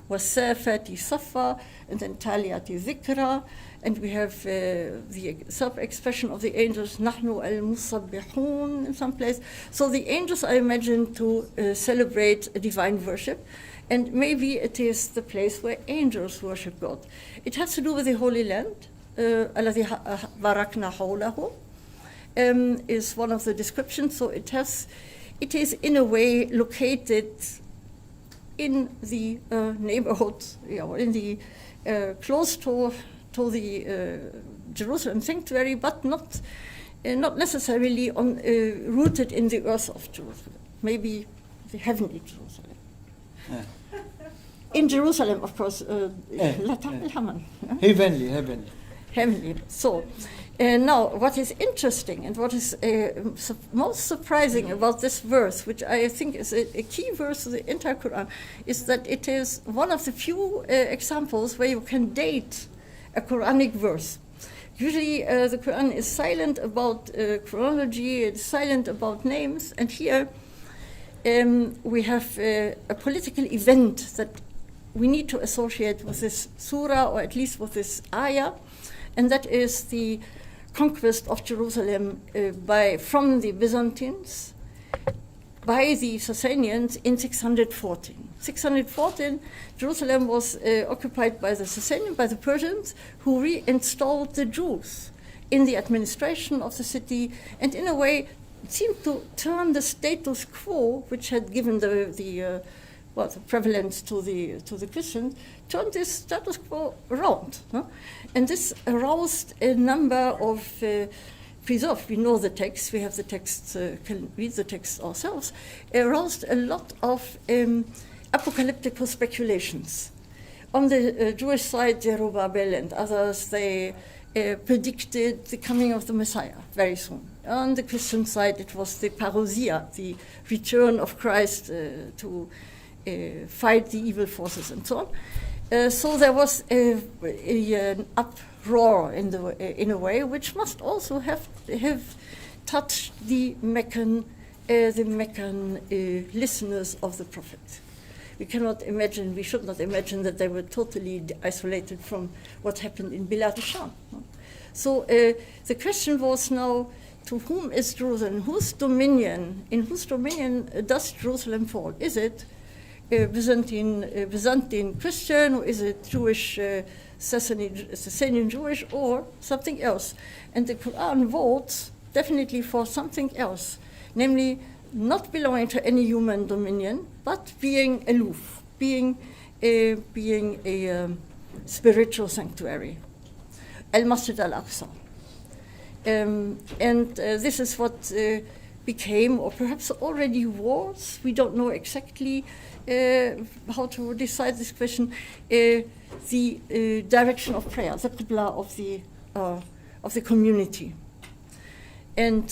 Wasafati Safa, and then Taliyati Zikra, and we have the self-expression of the angels, Nahnu al-Musabbihun, in some place. So the angels are imagined to celebrate a divine worship, and maybe it is the place where angels worship God. It has to do with the Holy Land, الَّذِي بَارَكْنَا حَوْلَهُ, is one of the descriptions. So it is in a way located in the neighborhood, in the close to the Jerusalem sanctuary, but not necessarily rooted in the earth of Jerusalem. Maybe the heavenly Jerusalem. In Jerusalem, of course. Heavenly. So now, what is interesting and what is most surprising about this verse, which I think is a key verse of the entire Quran, is that it is one of the few examples where you can date a Quranic verse. Usually the Quran is silent about chronology, it's silent about names, and here we have a political event that we need to associate with this surah, or at least with this ayah, and that is the conquest of Jerusalem from the Byzantines by the Sasanians in 614. 614, Jerusalem was occupied by the Sasanians, by the Persians, who reinstalled the Jews in the administration of the city, and in a way seemed to turn the status quo, which had given the prevalence to the Christians, turned this status quo around. And this aroused a number of preserved. We know the text, we have the text, can read the text ourselves, aroused a lot of apocalyptic speculations. On the Jewish side, Zerubbabel and others, they predicted the coming of the Messiah very soon. On the Christian side, it was the parousia, the return of Christ to fight the evil forces and so on. So there was an uproar in a way, which must also have touched the Meccan listeners of the Prophet. We should not imagine that they were totally isolated from what happened in Bilad al-Sham. So the question was now, to whom is Jerusalem? In whose dominion does Jerusalem fall? Is it Byzantine Christian, or is it Jewish, Sasanian Jewish, or something else? And the Quran votes definitely for something else, namely not belonging to any human dominion, but being aloof, being a spiritual sanctuary. Al-Masjid al-Aqsa. This is what became, or perhaps already was, we don't know exactly how to decide this question, the direction of prayer, the qibla of the community. And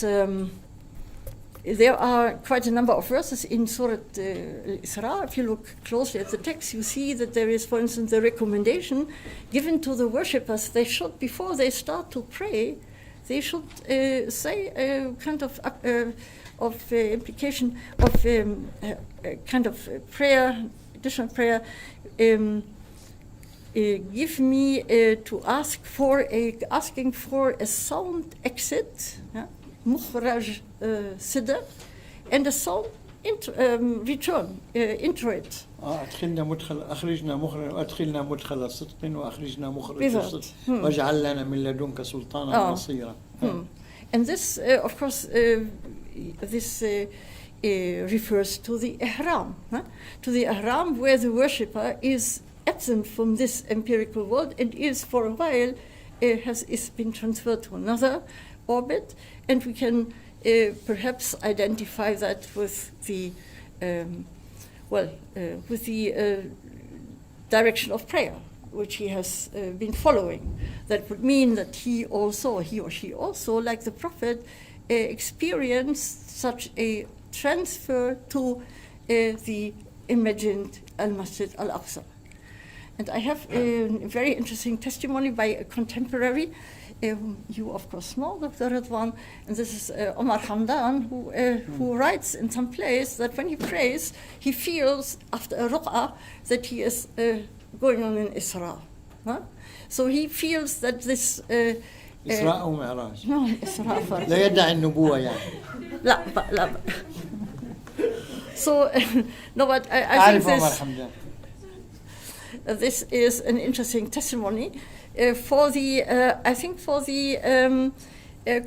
there are quite a number of verses in Surah Al-Isra. If you look closely at the text, you see that there is, for instance, the recommendation given to the worshippers. They should, before they start to pray, they should say a kind of implication of kind of prayer, additional prayer. Give me to asking for a sound exit, مخرج sidr, and a sound return into it. أدخلنا مدخل أخرجنا مخرج أدخلنا مدخل صدق وأخرجنا مخرج صدق واجعل لنا من لدنك سلطانا نصيرا. And this, of course, this refers to the ihram, to the ihram where the worshipper is absent from this empirical world and is for a while is been transferred to another orbit, and we can perhaps identify that with the direction of prayer, which he has been following. That would mean that he or she also, like the Prophet, experienced such a transfer to the imagined Al-Masjid Al-Aqsa. And I have a very interesting testimony by a contemporary, you of course know, Dr. Ridwan, and this is Omar Hamdan, who writes in some place that when he prays, he feels after a ruq'ah that he is going on an Isra. So he feels that this إسراء أو معراج. No, Isra first. لا يدعي النبوة يعني. لا. So no, but I think this is an interesting testimony for the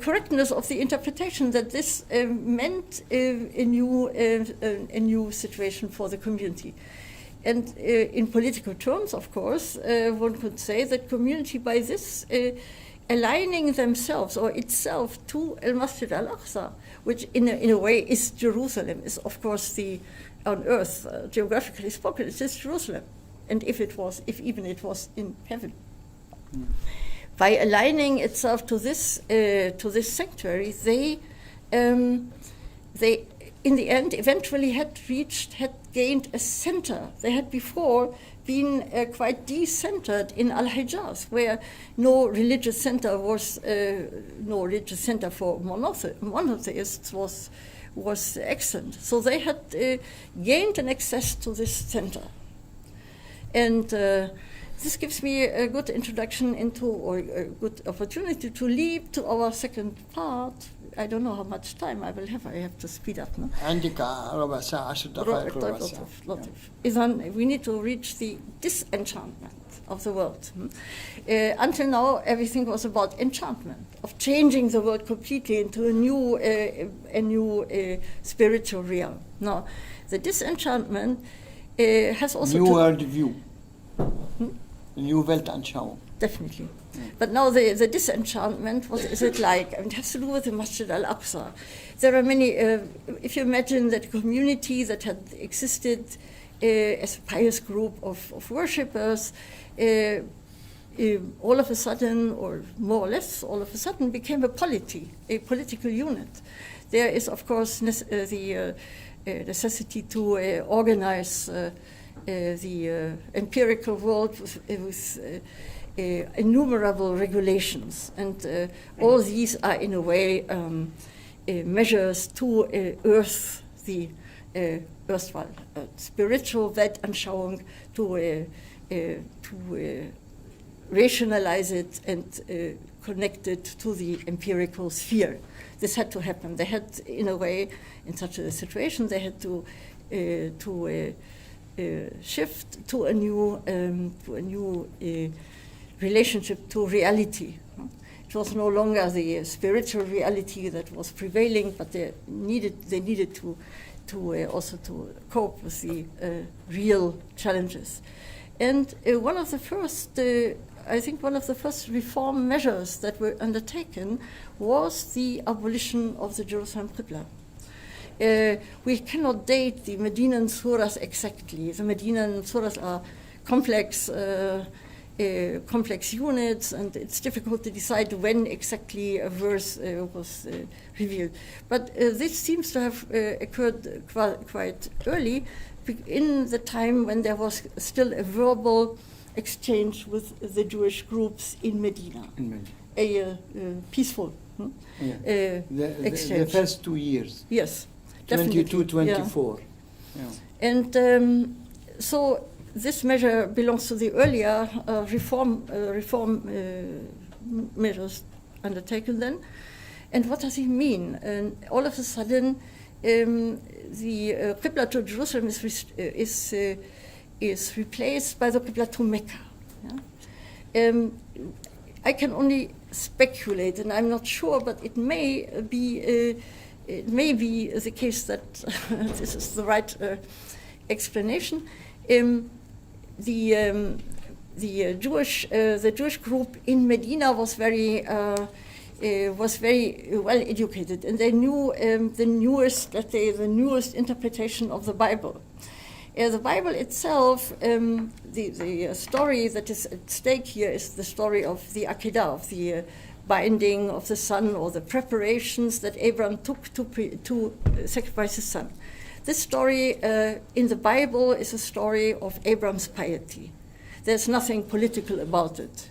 correctness of the interpretation that this meant a new situation for the community. And in political terms, of course, one could say that community by this aligning themselves or itself to Al-Masjid Al-Aqsa, which in a way is Jerusalem, is of course on earth, geographically spoken, it is Jerusalem. And if even it was in heaven. By aligning itself to this sanctuary, they in the end eventually had gained a center. They had before been quite decentered in Al-Hijaz, where no religious center for monotheists was excellent. So they had gained an access to this center. And this gives me a good introduction or a good opportunity to leap to our second part. I don't know how much time I will have. I have to speed up now. عندك ربع ساعة 10 دقائق ربع ساعة. إذن we need to reach the disenchantment of the world. Until now, everything was about enchantment, of changing the world completely into a new spiritual realm. Now, the disenchantment has also new world view, new Weltanschauung. Definitely. But now the disenchantment, what is it like? I mean, it has to do with the Masjid Al-Aqsa. There are many, if you imagine that community that had existed as a pious group of worshippers, all of a sudden, or more or less all of a sudden, became a political unit. There is, of course, the necessity to organize the empirical world with innumerable regulations, and all these are in a way measures to earth the erstwhile spiritual Weltanschauung, to rationalize it and connect it to the empirical sphere. This had to happen. They had, in a way, in such a situation, they had to shift to a new relationship to reality. It was no longer the spiritual reality that was prevailing, but they needed to also to cope with the real challenges. And one of the first I think one of the first reform measures that were undertaken was the abolition of the Jerusalem Qibla. We cannot date the Medinan surahs exactly. The Medinan surahs are complex units, and it's difficult to decide when exactly a verse was revealed. But this seems to have occurred quite early, in the time when there was still a verbal exchange with the Jewish groups in Medina. A peaceful exchange. The first 2 years. Yes, 22, definitely. 24. Yeah. And so this measure belongs to the earlier reform measures undertaken then. And what does it mean? And all of a sudden, the Qibla to Jerusalem is replaced by the Qibla to Mecca. Yeah? I can only speculate, and I'm not sure, but it may be the case that this is the right explanation. The Jewish group in Medina was very well educated, and they knew the newest interpretation of the Bible. The Bible itself, the story that is at stake here is the story of the Akedah, of the binding of the son, or the preparations that Abraham took to sacrifice his son. This story in the Bible is a story of Abraham's piety. There's nothing political about it.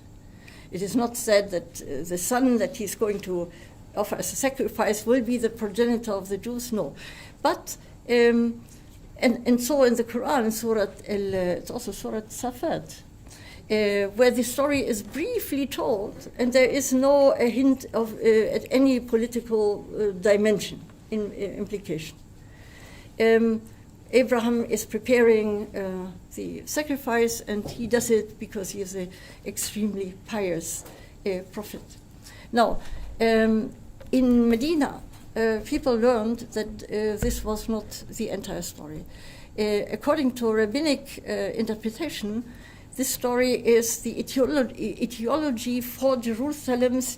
It is not said that the son that he's going to offer as a sacrifice will be the progenitor of the Jews. No. But, and so in the Quran, it's also Surah Safat, where the story is briefly told, and there is no hint of at any political dimension in implication. Abraham is preparing the sacrifice, and he does it because he is an extremely pious prophet. Now, in Medina, people learned that this was not the entire story. According to rabbinic interpretation, this story is the etiology for Jerusalem's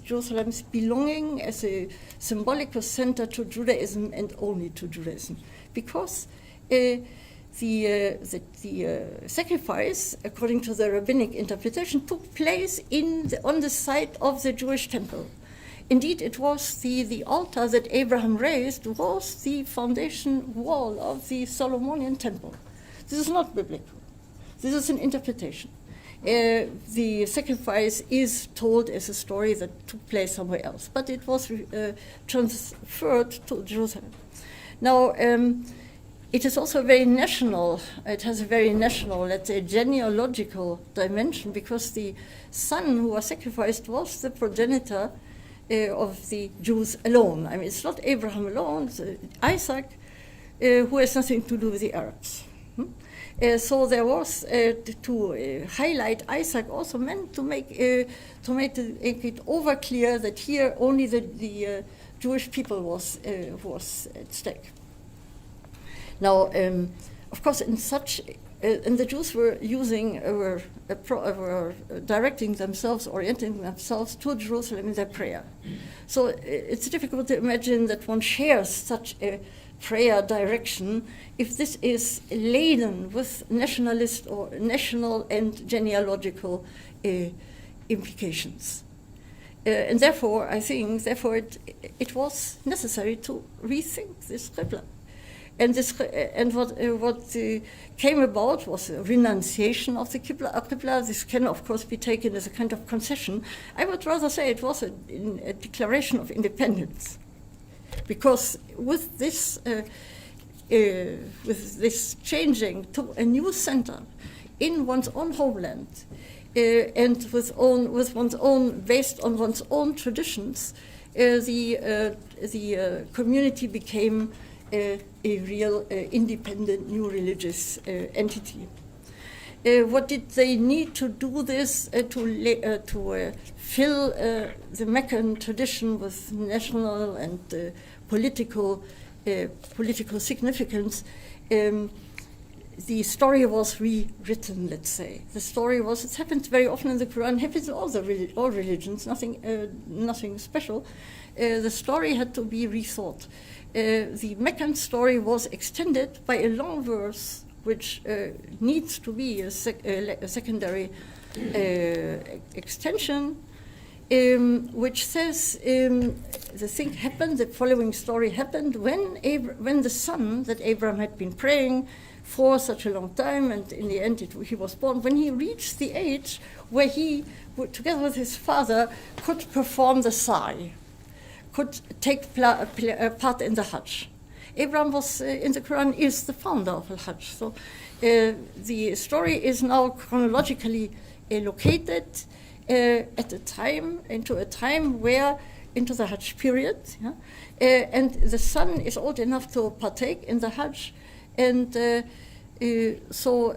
belonging as a symbolic center to Judaism and only to Judaism. Because the sacrifice, according to the rabbinic interpretation, took place on the site of the Jewish temple. Indeed, it was the altar that Abraham raised was the foundation wall of the Solomonian temple. This is not biblical. This is an interpretation. The sacrifice is told as a story that took place somewhere else, but it was transferred to Jerusalem. Now, it is also very national. It has a very national, let's say, genealogical dimension, because the son who was sacrificed was the progenitor of the Jews alone. I mean, it's not Abraham alone, it's Isaac, who has nothing to do with the Arabs. So there was, to highlight Isaac also meant to make it over clear that here only the Jewish people was at stake. Now, of course, in such, and the Jews were directing themselves, orienting themselves to Jerusalem in their prayer. So it's difficult to imagine that one shares such a prayer direction if this is laden with nationalist or national and genealogical implications. And therefore, I think, it was necessary to rethink this Qibla. And what came about was a renunciation of the Qibla. This can, of course, be taken as a kind of concession. I would rather say it was a declaration of independence, because with this changing to a new center in one's own homeland, and based on one's own traditions, the community became a real independent new religious entity. What did they need to do this to fill the Meccan tradition with national and political significance? the story was rewritten, let's say. The story was, it happens very often in the Quran, happens in all religions, nothing special. The story had to be rethought. The Meccan story was extended by a long verse, which needs to be a secondary extension, which says the following story happened when the son that Abraham had been praying for such a long time, and in the end he was born, when he reached the age where he, together with his father, could perform the sa'i, could take part in the Hajj. Abraham was, in the Quran, is the founder of Al-Hajj. So the story is now chronologically located into a time where, into the Hajj period, yeah? And the son is old enough to partake in the Hajj, and so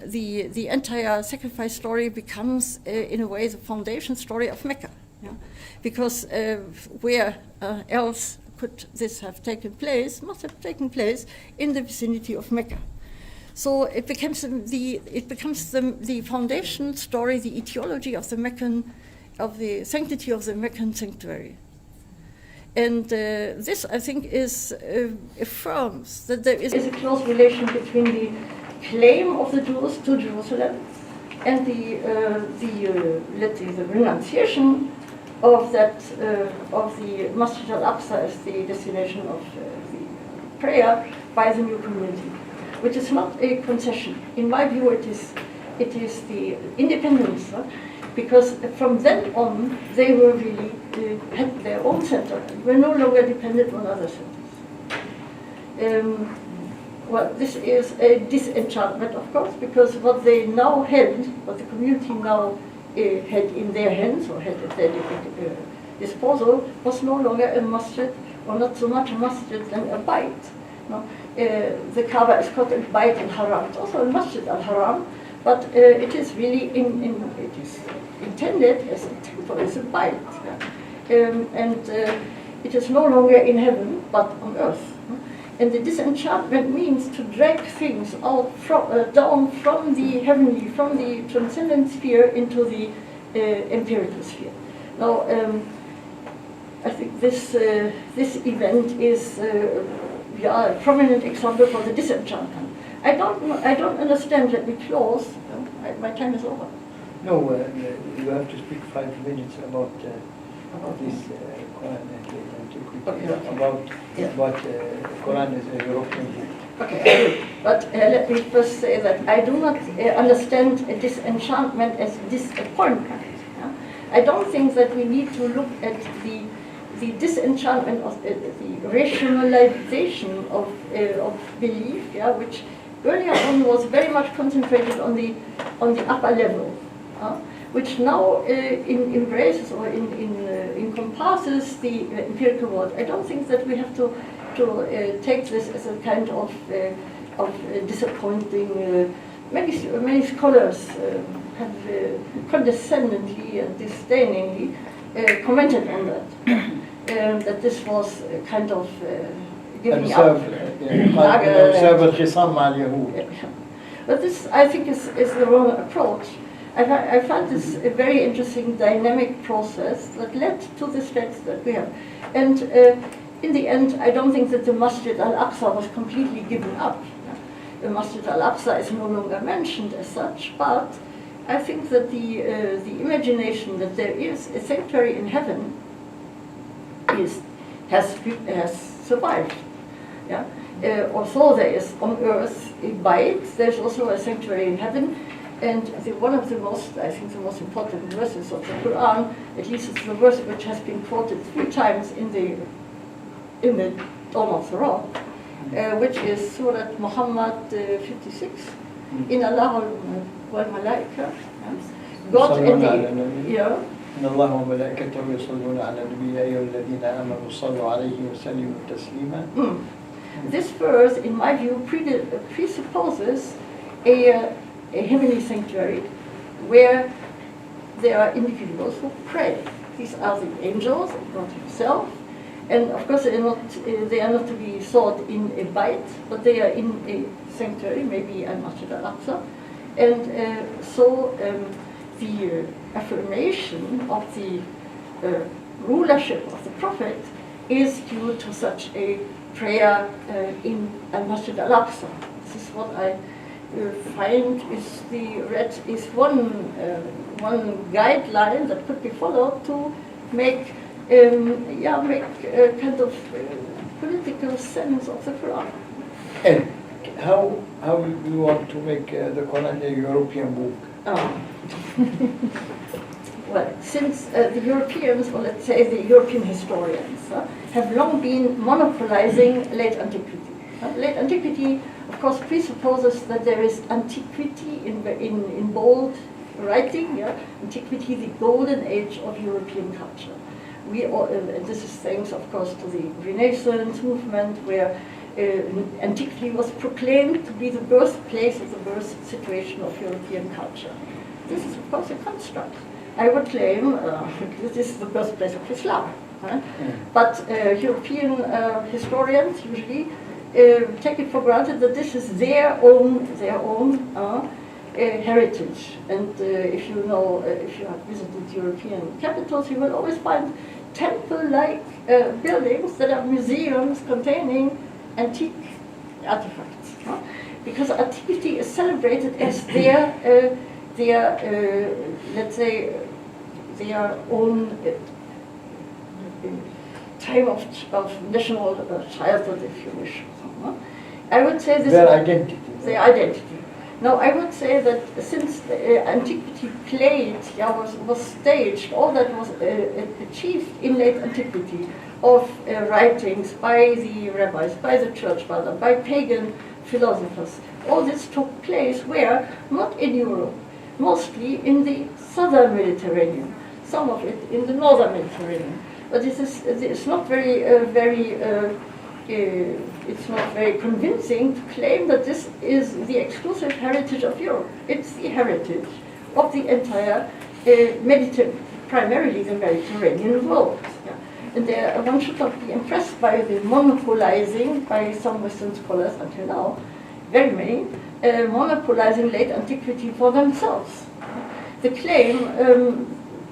the entire sacrifice story becomes, in a way, the foundation story of Mecca, yeah? Because where else could this have taken place? Must have taken place in the vicinity of Mecca. So it becomes the foundation story, the etiology of the sanctity of the Meccan sanctuary. And this, I think, affirms that there is a close relation between the claim of the Jews to Jerusalem and the renunciation of the Masjid al-Aqsa as the destination of the prayer by the new community, which is not a concession. In my view, it is the independence. Because from then on, they were really had their own center, were no longer dependent on other centers. Well, this is a disenchantment, of course, because what they now held, what the community now had in their hands or had at their disposal, was no longer a masjid, or not so much a masjid than a bait. No? The Kaaba is called a bait al-Haram. It's also a masjid al-Haram, but it is really it is intended as a temple, as a bait. And it is no longer in heaven, but on earth. And the disenchantment means to drag things out down from the heavenly, from the transcendent sphere into the empirical sphere. Now, I think this event is a prominent example for the disenchantment. I don't understand. Let me close. My time is over. No, you have to speak 5 minutes about this Quran antiquity, Okay. about Quran as a European book. Okay, but let me first say that I do not understand disenchantment as disappointment. Yeah? I don't think that we need to look at the disenchantment of the rationalization of belief, yeah, which earlier on was very much concentrated on the upper level, which now embraces or encompasses the empirical world. I don't think that we have to take this as a kind of disappointing. Many scholars have condescendingly and disdainingly commented on that, that this was a kind of giving up. But this, I think, is the wrong approach. I find this a very interesting dynamic process that led to the states that we have. And in the end, I don't think that the Masjid al-Aqsa was completely given up. The Masjid al-Aqsa is no longer mentioned as such, but I think that the imagination that there is a sanctuary in heaven has survived. Yeah? Also, there is on earth a bait. There's also a sanctuary in heaven. And one of the most, I think, the most important verses of the Quran, at least it's the verse which has been quoted 3 times in the Dome of the Rock, which is Surah Muhammad 56. In Allah wal Malaika, God and the إن الله وملائكته يصلون على النبي يا أيها الذين آمنوا صلوا عليه وسلموا تسليما. This verse, in my view, presupposes a heavenly sanctuary where there are individuals who pray. These are the angels and God Himself, And of course, they are not to be thought in a bite, but they are in a sanctuary, maybe al-Masjid al-Aqsa. And the affirmation of the rulership of the Prophet is due to such a prayer in al-Masjid al-Aqsa. This is what I find is one guideline that could be followed to make kind of political sense of the Quran. And how you want to make the Quran a European book? Well, since the Europeans, or let's say the European historians, have long been monopolizing late antiquity. Late antiquity, of course, presupposes that there is antiquity in bold writing, antiquity, the golden age of European culture. This is thanks, of course, to the Renaissance movement, where antiquity was proclaimed to be the birthplace of the birth situation of European culture. This is, of course, a construct. I would claim this is the birthplace of Islam. But European historians usually take it for granted that this is their own heritage. And if you have visited European capitals, you will always find temple-like buildings that are museums containing antique artifacts. Because antiquity is celebrated as their let's say, their own time of national childhood, if you wish. I would say this. Their identity. Their identity. Now, I would say that since antiquity was staged, all that was achieved in late antiquity of writings by the rabbis, by the church father, by pagan philosophers, all this took place where? Not in Europe, mostly in the southern Mediterranean, some of it in the northern Mediterranean. But it's not it's not very convincing to claim that this is the exclusive heritage of Europe. It's the heritage of the entire primarily the Mediterranean world. Yeah. And one should not be impressed by the monopolizing by some Western scholars until now, very many, monopolizing late antiquity for themselves. The claim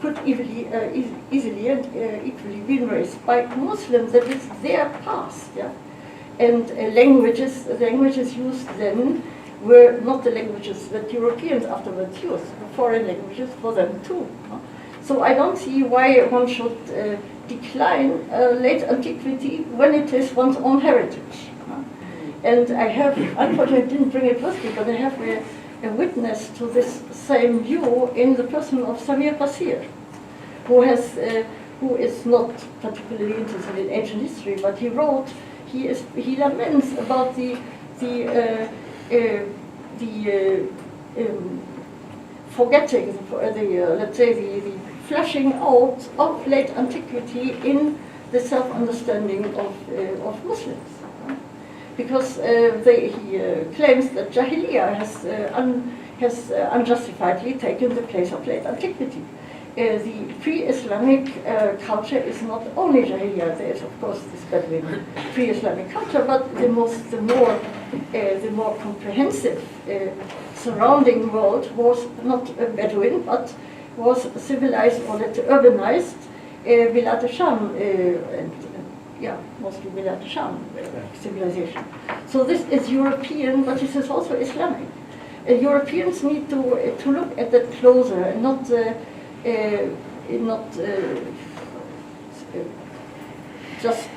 could easily and equally be raised by Muslims that it's their past. Yeah? And languages used then were not the languages that Europeans afterwards used, foreign languages for them too. So I don't see why one should decline late antiquity when it is one's own heritage. And I have, unfortunately I didn't bring it with me, but I have a witness to this same view in the person of Samir Basir, who is not particularly interested in ancient history, but he laments about the forgetting, let's say the fleshing out of late antiquity in the self-understanding of Muslims. Because he claims that Jahiliyyah has unjustifiably taken the place of late antiquity. The pre-Islamic culture is not only Jahiliyyah. There is, of course, this Bedouin pre-Islamic culture, but the more comprehensive surrounding world was not Bedouin, but was civilized or urbanized Bilad al-Sham, mostly Bilad al-Sham civilization. So this is European, but this is also Islamic. Europeans need to look at that closer and not just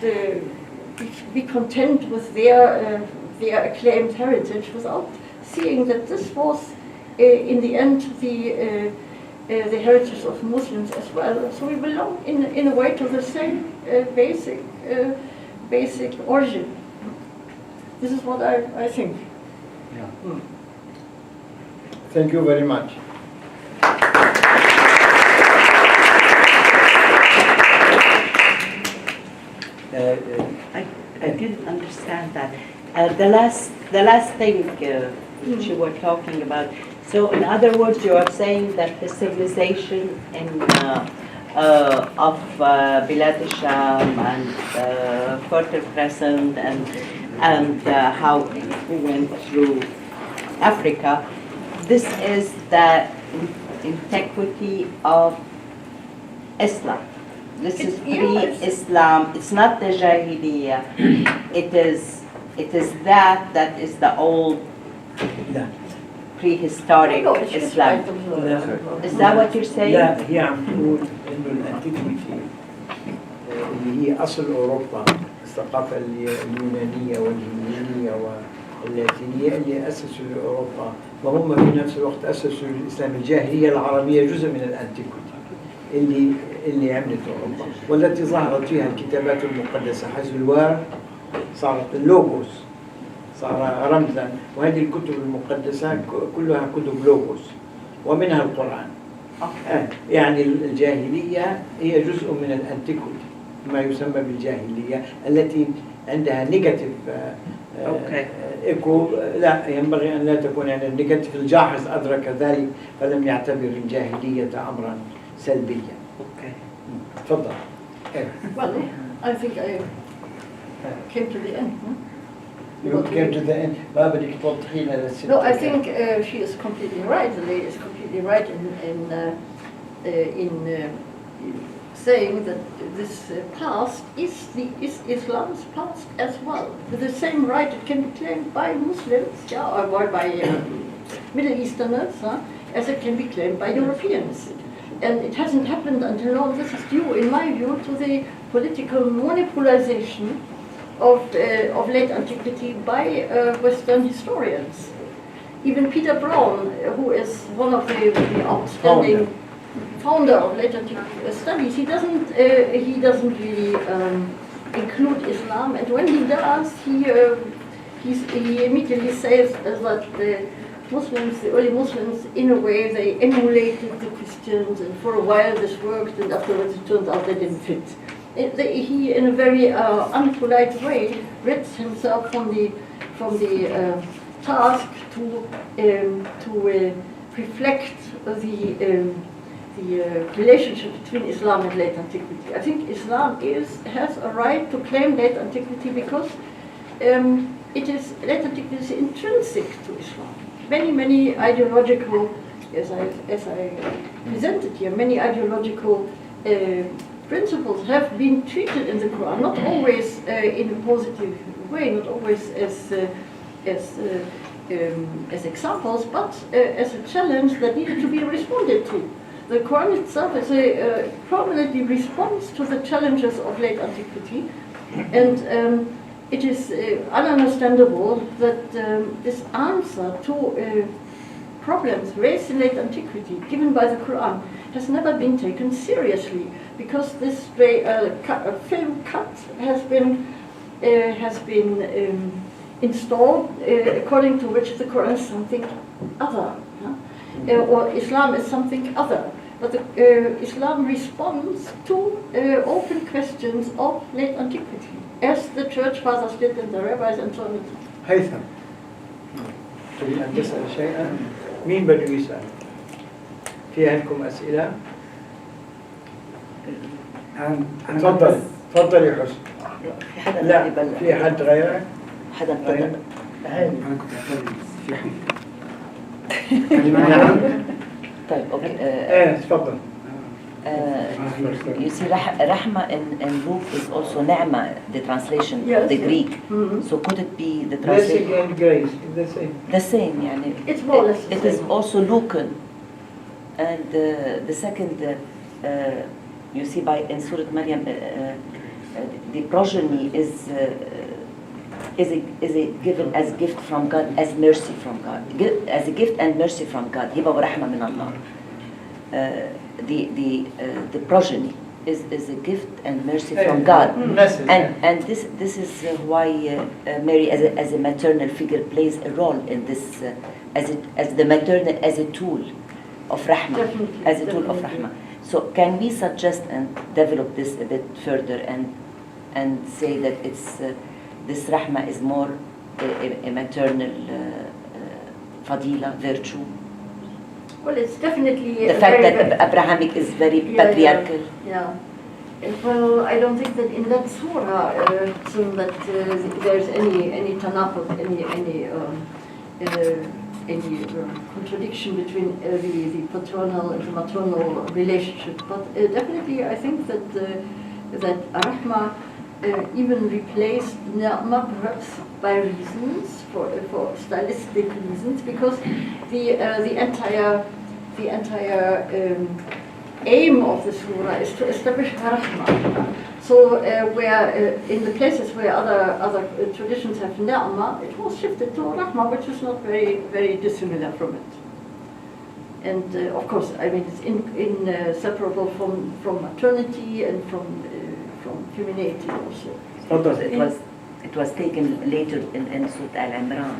be content with their acclaimed heritage without seeing that this was in the end the heritage of Muslims as well. So we belong in a way to the same basic origin. This is what I think. Yeah. Thank you very much. I didn't understand that. The last thing which you were talking about. So, in other words, you are saying that the civilization of Bilad al-Sham and Fertile Crescent and how we went through Africa. This is the antiquity of Islam. This is pre-Islam. It's not the Jahiliyyah. It is that is the old لا prehistoric Islam. Is that what you're saying? لا هي عم تقول انه الانتيكويتي اللي هي اصل اوروبا، الثقافه اليونانيه والهنديه واللاتينيه اللي اسسوا لاوروبا، وهم في نفس الوقت اسسوا الاسلام. الجاهليه العربيه جزء من الانتيكويتي اللي عملت اوروبا، والتي ظهرت فيها الكتابات المقدسه، حيث الواو صارت اللوغوس، صار رمزا. وهذه الكتب المقدسه كلها كتب لوغوس ومنها القران. يعني الجاهليه هي جزء من الانتيكويتي، ما يسمى بالجاهليه التي عندها نيجاتيف ايكو. لا، ينبغي ان لا تكون يعني النيجاتيف. الجاحظ ادرك ذلك فلم يعتبر الجاهليه امرا سلبيا. تفضل. Well, I think I came to the end. You came to the end. ما بدك توضحي لنا الست. No, I think she is completely right. The lady is completely right in saying that this past is Islam's past as well. With the same right, it can be claimed by Muslims, or by Middle Easterners, as it can be claimed by Europeans. And it hasn't happened until now. This is due, in my view, to the political monopolization of late antiquity by Western historians. Even Peter Brown, who is one of the outstanding founder of late antiquity studies, he doesn't really include Islam. And when he does, he immediately says that the Muslims, the early Muslims, in a way, they emulated the Christians, and for a while this worked, and afterwards it turns out they didn't fit. He, in a very unpolite way, rids himself from the task to reflect the relationship between Islam and late antiquity. I think Islam has a right to claim late antiquity because late antiquity is intrinsic to Islam. Many ideological, as I presented here, many ideological principles have been treated in the Quran, not always in a positive way, not always as examples, but as a challenge that needed to be responded to. The Quran itself is prominently responds to the challenges of late antiquity, and it is ununderstandable that this answer to problems raised in late antiquity, given by the Quran, has never been taken seriously, because this film cut has been installed according to which the Quran is something other, or Islam is something other. But Islam responds to open questions of late antiquity, as the church fathers did and the rabbis and so on. هيثم، تريد أن تسأل شيئا؟ مين بده يسأل؟ في عندكم أسئلة؟ تفضل يا حسن. في حدا لا، في حد غيرك؟ حدا ابتدى. أنا كنت أحتاج في حد. نعم. طيب اوكي. تفضل. You see, Rahma in Luke is also Ne'ma, the translation of the Greek. So could it be the translation? Blessing and grace, the same. The same, يعني. It's more or less the It same. is also Lucan. And the second, you see, in Surah Maryam, the progeny is given as gift from God, as mercy from God, as a gift and mercy from God. Hiba wa rahma min Allah. The progeny is a gift and mercy from God, and this is why Mary as a maternal figure plays a role in this, as the maternal, as a tool of rahma, as a tool of rahma. So can we suggest and develop this a bit further and say that it's this rahma is more a maternal fadila, virtue? Well, it's definitely The fact that Abrahamic is very patriarchal. Yeah. Well, I don't think that in that surah so that there's any tanaqud, any contradiction between the paternal and the maternal relationship. But definitely, I think that that Rahma even replaced Ni'ma perhaps by reasons for stylistic reasons, because the entire aim of the surah is to establish Rahma. So where in the places where other traditions have Ni'ma, it was shifted to Rahma, which is not very dissimilar from it. And of course, I mean, it's inseparable from maternity and from femininity also. It was taken later in Surah Al-Imran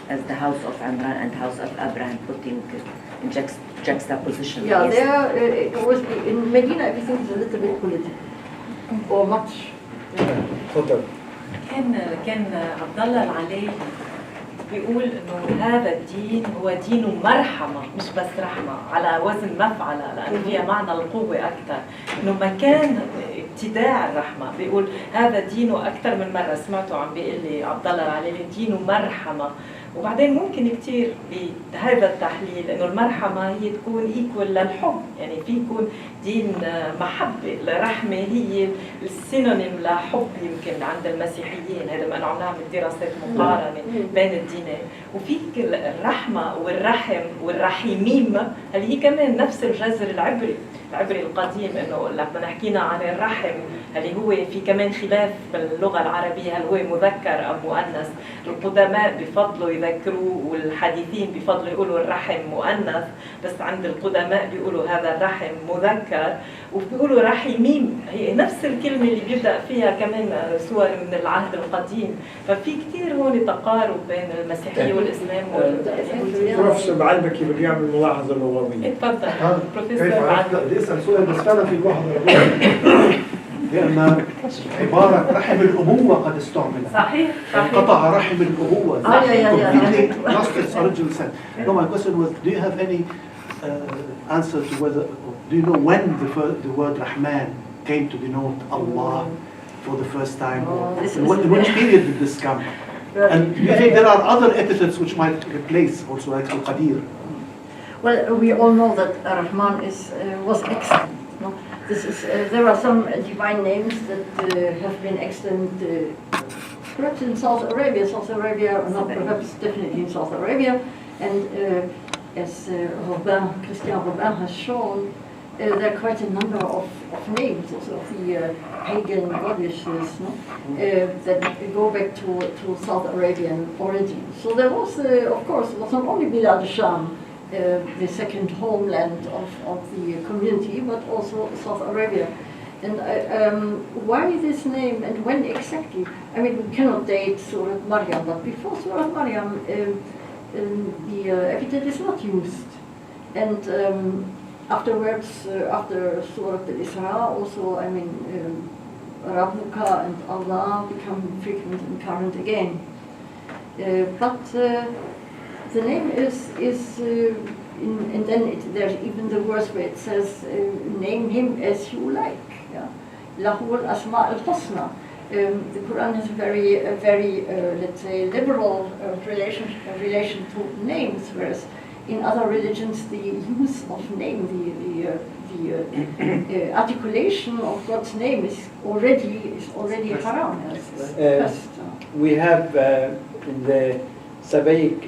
as the house of Imran and house of Abraham, putting in juxtaposition. Yeah, yes. there it always be in Medina. Everything is a little bit political, or much. تفضل. كان عبد الله العلي بيقول انه هذا الدين هو دين مرحمه مش بس رحمه، على وزن مفعله لانه فيها معنى القوه اكثر، انه مكان ابتداع الرحمه. بيقول هذا دينه اكثر من مره سمعته عم بيقول لي عبد الله العلي دينه مرحمه. وبعدين ممكن كثير بهذا التحليل انه المرحمه هي تكون ايكوال للحب، يعني في يكون دين محبه، الرحمه هي السينونيم لحب يمكن عند المسيحيين، هذا ما عم نعمل دراسات مقارنه بين الدينين. وفي الرحمه والرحم والرحيميم اللي هي كمان نفس الجذر العبري القديم، انه لما حكينا عن الرحم اللي هو في كمان خلاف باللغه العربيه هل هو مذكر او مؤنث. القدماء بفضلوا يذكروه والحديثين بفضلوا يقولوا الرحم مؤنث، بس عند القدماء بيقولوا هذا الرحم مذكر، وبيقولوا رحيميم هي نفس الكلمه اللي بيبدا فيها كمان سور من العهد القديم. ففي كثير هون تقارب بين المسيحيه والاسلام بروفيسور بعلمك كيف بيعمل ملاحظه لغويه. اتفضل بروفيسور. بدي اسال سؤال بس فعلا في ملاحظه لان عباره رحم الابوه قد استعملت. صحيح. قطع رحم الابوه. completely lost its original sense. No, my question was, do you have any answer to whether, do you know when the word Rahman came to denote Allah for the first time? In which period did this come? And do you think there are other epithets which might replace also, like Al-Qadir? Well, we all know that Rahman was extant. No? This is, there are some divine names that have been extant, perhaps in South Arabia. Not perhaps, definitely in South Arabia. And as Christian Robin has shown, there are quite a number of names also of the pagan goddesses, no? That go back to South Arabian origin. So there was, of course, it was not only Bilad Sham, the second homeland of the community, but also South Arabia. And why this name and when exactly? I mean, we cannot date Surah Maryam, but before Surah Maryam, the epithet is not used. And afterwards, after Surah Al-Isra, also, I mean, Rabbuka and Allah become frequent and current again. But the name is and then there's even the verse where it says, name him as you like. Lahu al-asma al-husna. The Quran has a very let's say, liberal relation to names, whereas in other religions the use of name, the articulation of God's name is already haram. We have in the Sabbaic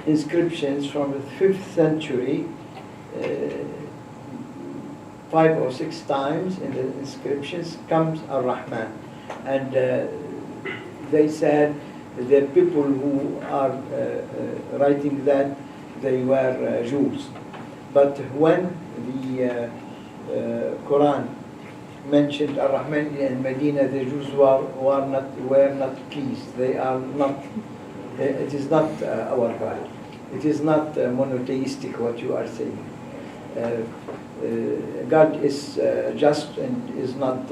inscriptions from the 5th century, 5 or 6 times in the inscriptions comes Ar-Rahman, and they said the people who are writing that they were Jews, but when the Quran mentioned Ar-Rahman in Medina, the Jews were not pleased. They are not. It is not our God. It is not monotheistic what you are saying. God is just and is not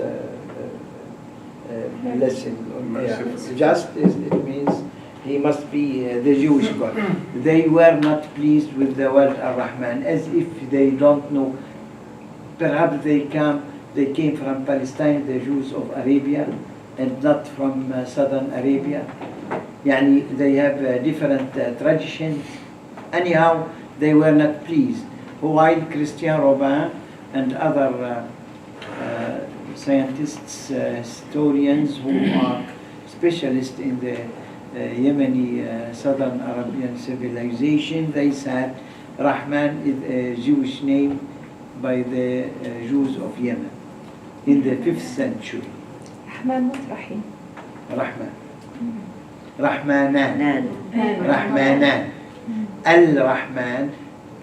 blessing. Just is, it means he must be the Jewish God. They were not pleased with the word Ar-Rahman, as if they don't know. Perhaps they came from Palestine, the Jews of Arabia, and not from southern Arabia. Yani they have different traditions. Anyhow, they were not pleased. While Christian Robin and other scientists, historians who are specialists in the Yemeni Southern Arabian civilization, they said Rahman is a Jewish name by the Jews of Yemen in the 5th century. Rahman, not Rahim. Rahman. Rahmanan. Nan. Rahmanan. Al-Rahman.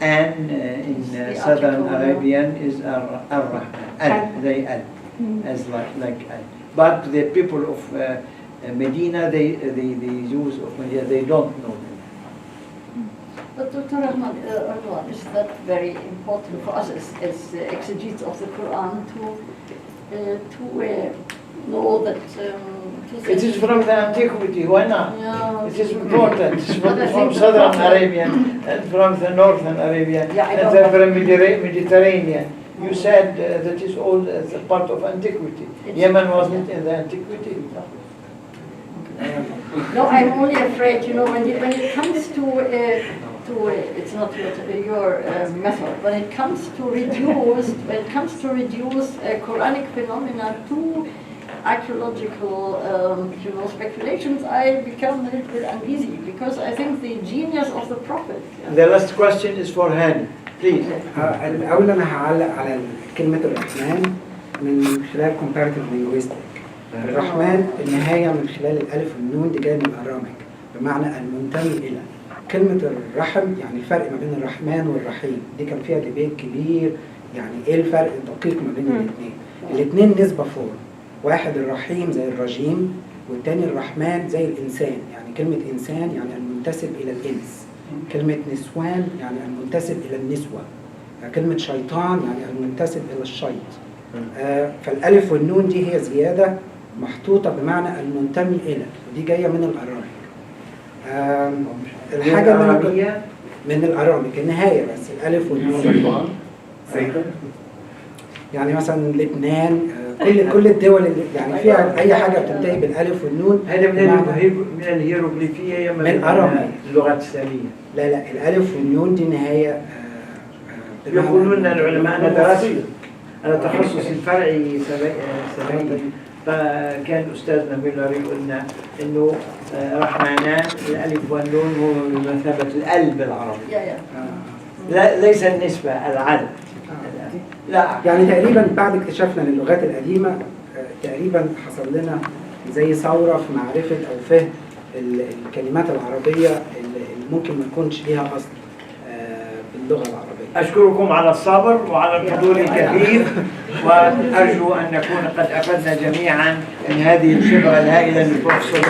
And in Southern Arabian is Ar-Rahman. They as like Al. But the people of Medina, the Jews of Medina, they don't know them. But Dr. Erdogan, is that very important for us as exegetes of the Quran to know that it is from the antiquity, why not? Yeah. It is important. It's from Southern Arabian and from the Northern Arabian and then from Mediterranean. You said that is all a part of antiquity. Yemen wasn't in the antiquity. No, I'm only afraid, when it comes to it's not your method. When it comes to reduce Quranic phenomena to archaeological, speculations, I become a little bit uneasy because I think the genius of the prophet. The last question is for Hani. Please. الأول أنا هعلق على كلمة الرحمن من خلال comparative linguistic. الرحمن النهاية من خلال الألف والنون دي جاية من الأرامك بمعنى المنتمي إلى. كلمة الرحم يعني الفرق ما بين الرحمن والرحيم دي كان فيها ديبيت كبير، يعني إيه الفرق الدقيق ما بين الاثنين؟ الاثنين نسبة فور، واحد الرحيم زي الرجيم والتاني الرحمن زي الإنسان، يعني كلمة إنسان يعني المنتسب إلى الإنس، كلمة نسوان يعني المنتسب إلى النسوة، كلمة شيطان يعني المنتسب إلى الشيط. فالألف والنون دي هي زيادة محطوطة بمعنى المنتمي إلى، ودي جاية من الأرامك. الحاجة من الأرامك النهاية بس الألف والنون. يعني مثلا لبنان، كل الدول اللي يعني فيها أي حاجة بتنتهي بالألف والنون. هذا من الهيروغليفية من الأرامي اللغة السامية. لا الألف والنون دي نهاية. يقولون العلماء أنا درست، أنا تخصصي الفرعي سبعي، فكان أستاذنا ميلر يقول لنا إنه رحمانان الألف والنون هو بمثابة القلب العربي. لا ليس النسبة العدد. لا يعني تقريبا بعد اكتشافنا للغات القديمة تقريبا حصل لنا زي ثورة في معرفة أو فهم الكلمات العربية اللي ممكن ما تكونش ليها أصل باللغة العربية. أشكركم على الصبر وعلى الحضور الكثير، وأرجو أن نكون قد أفدنا جميعا من هذه الخبرة الهائلة للبروفيسور.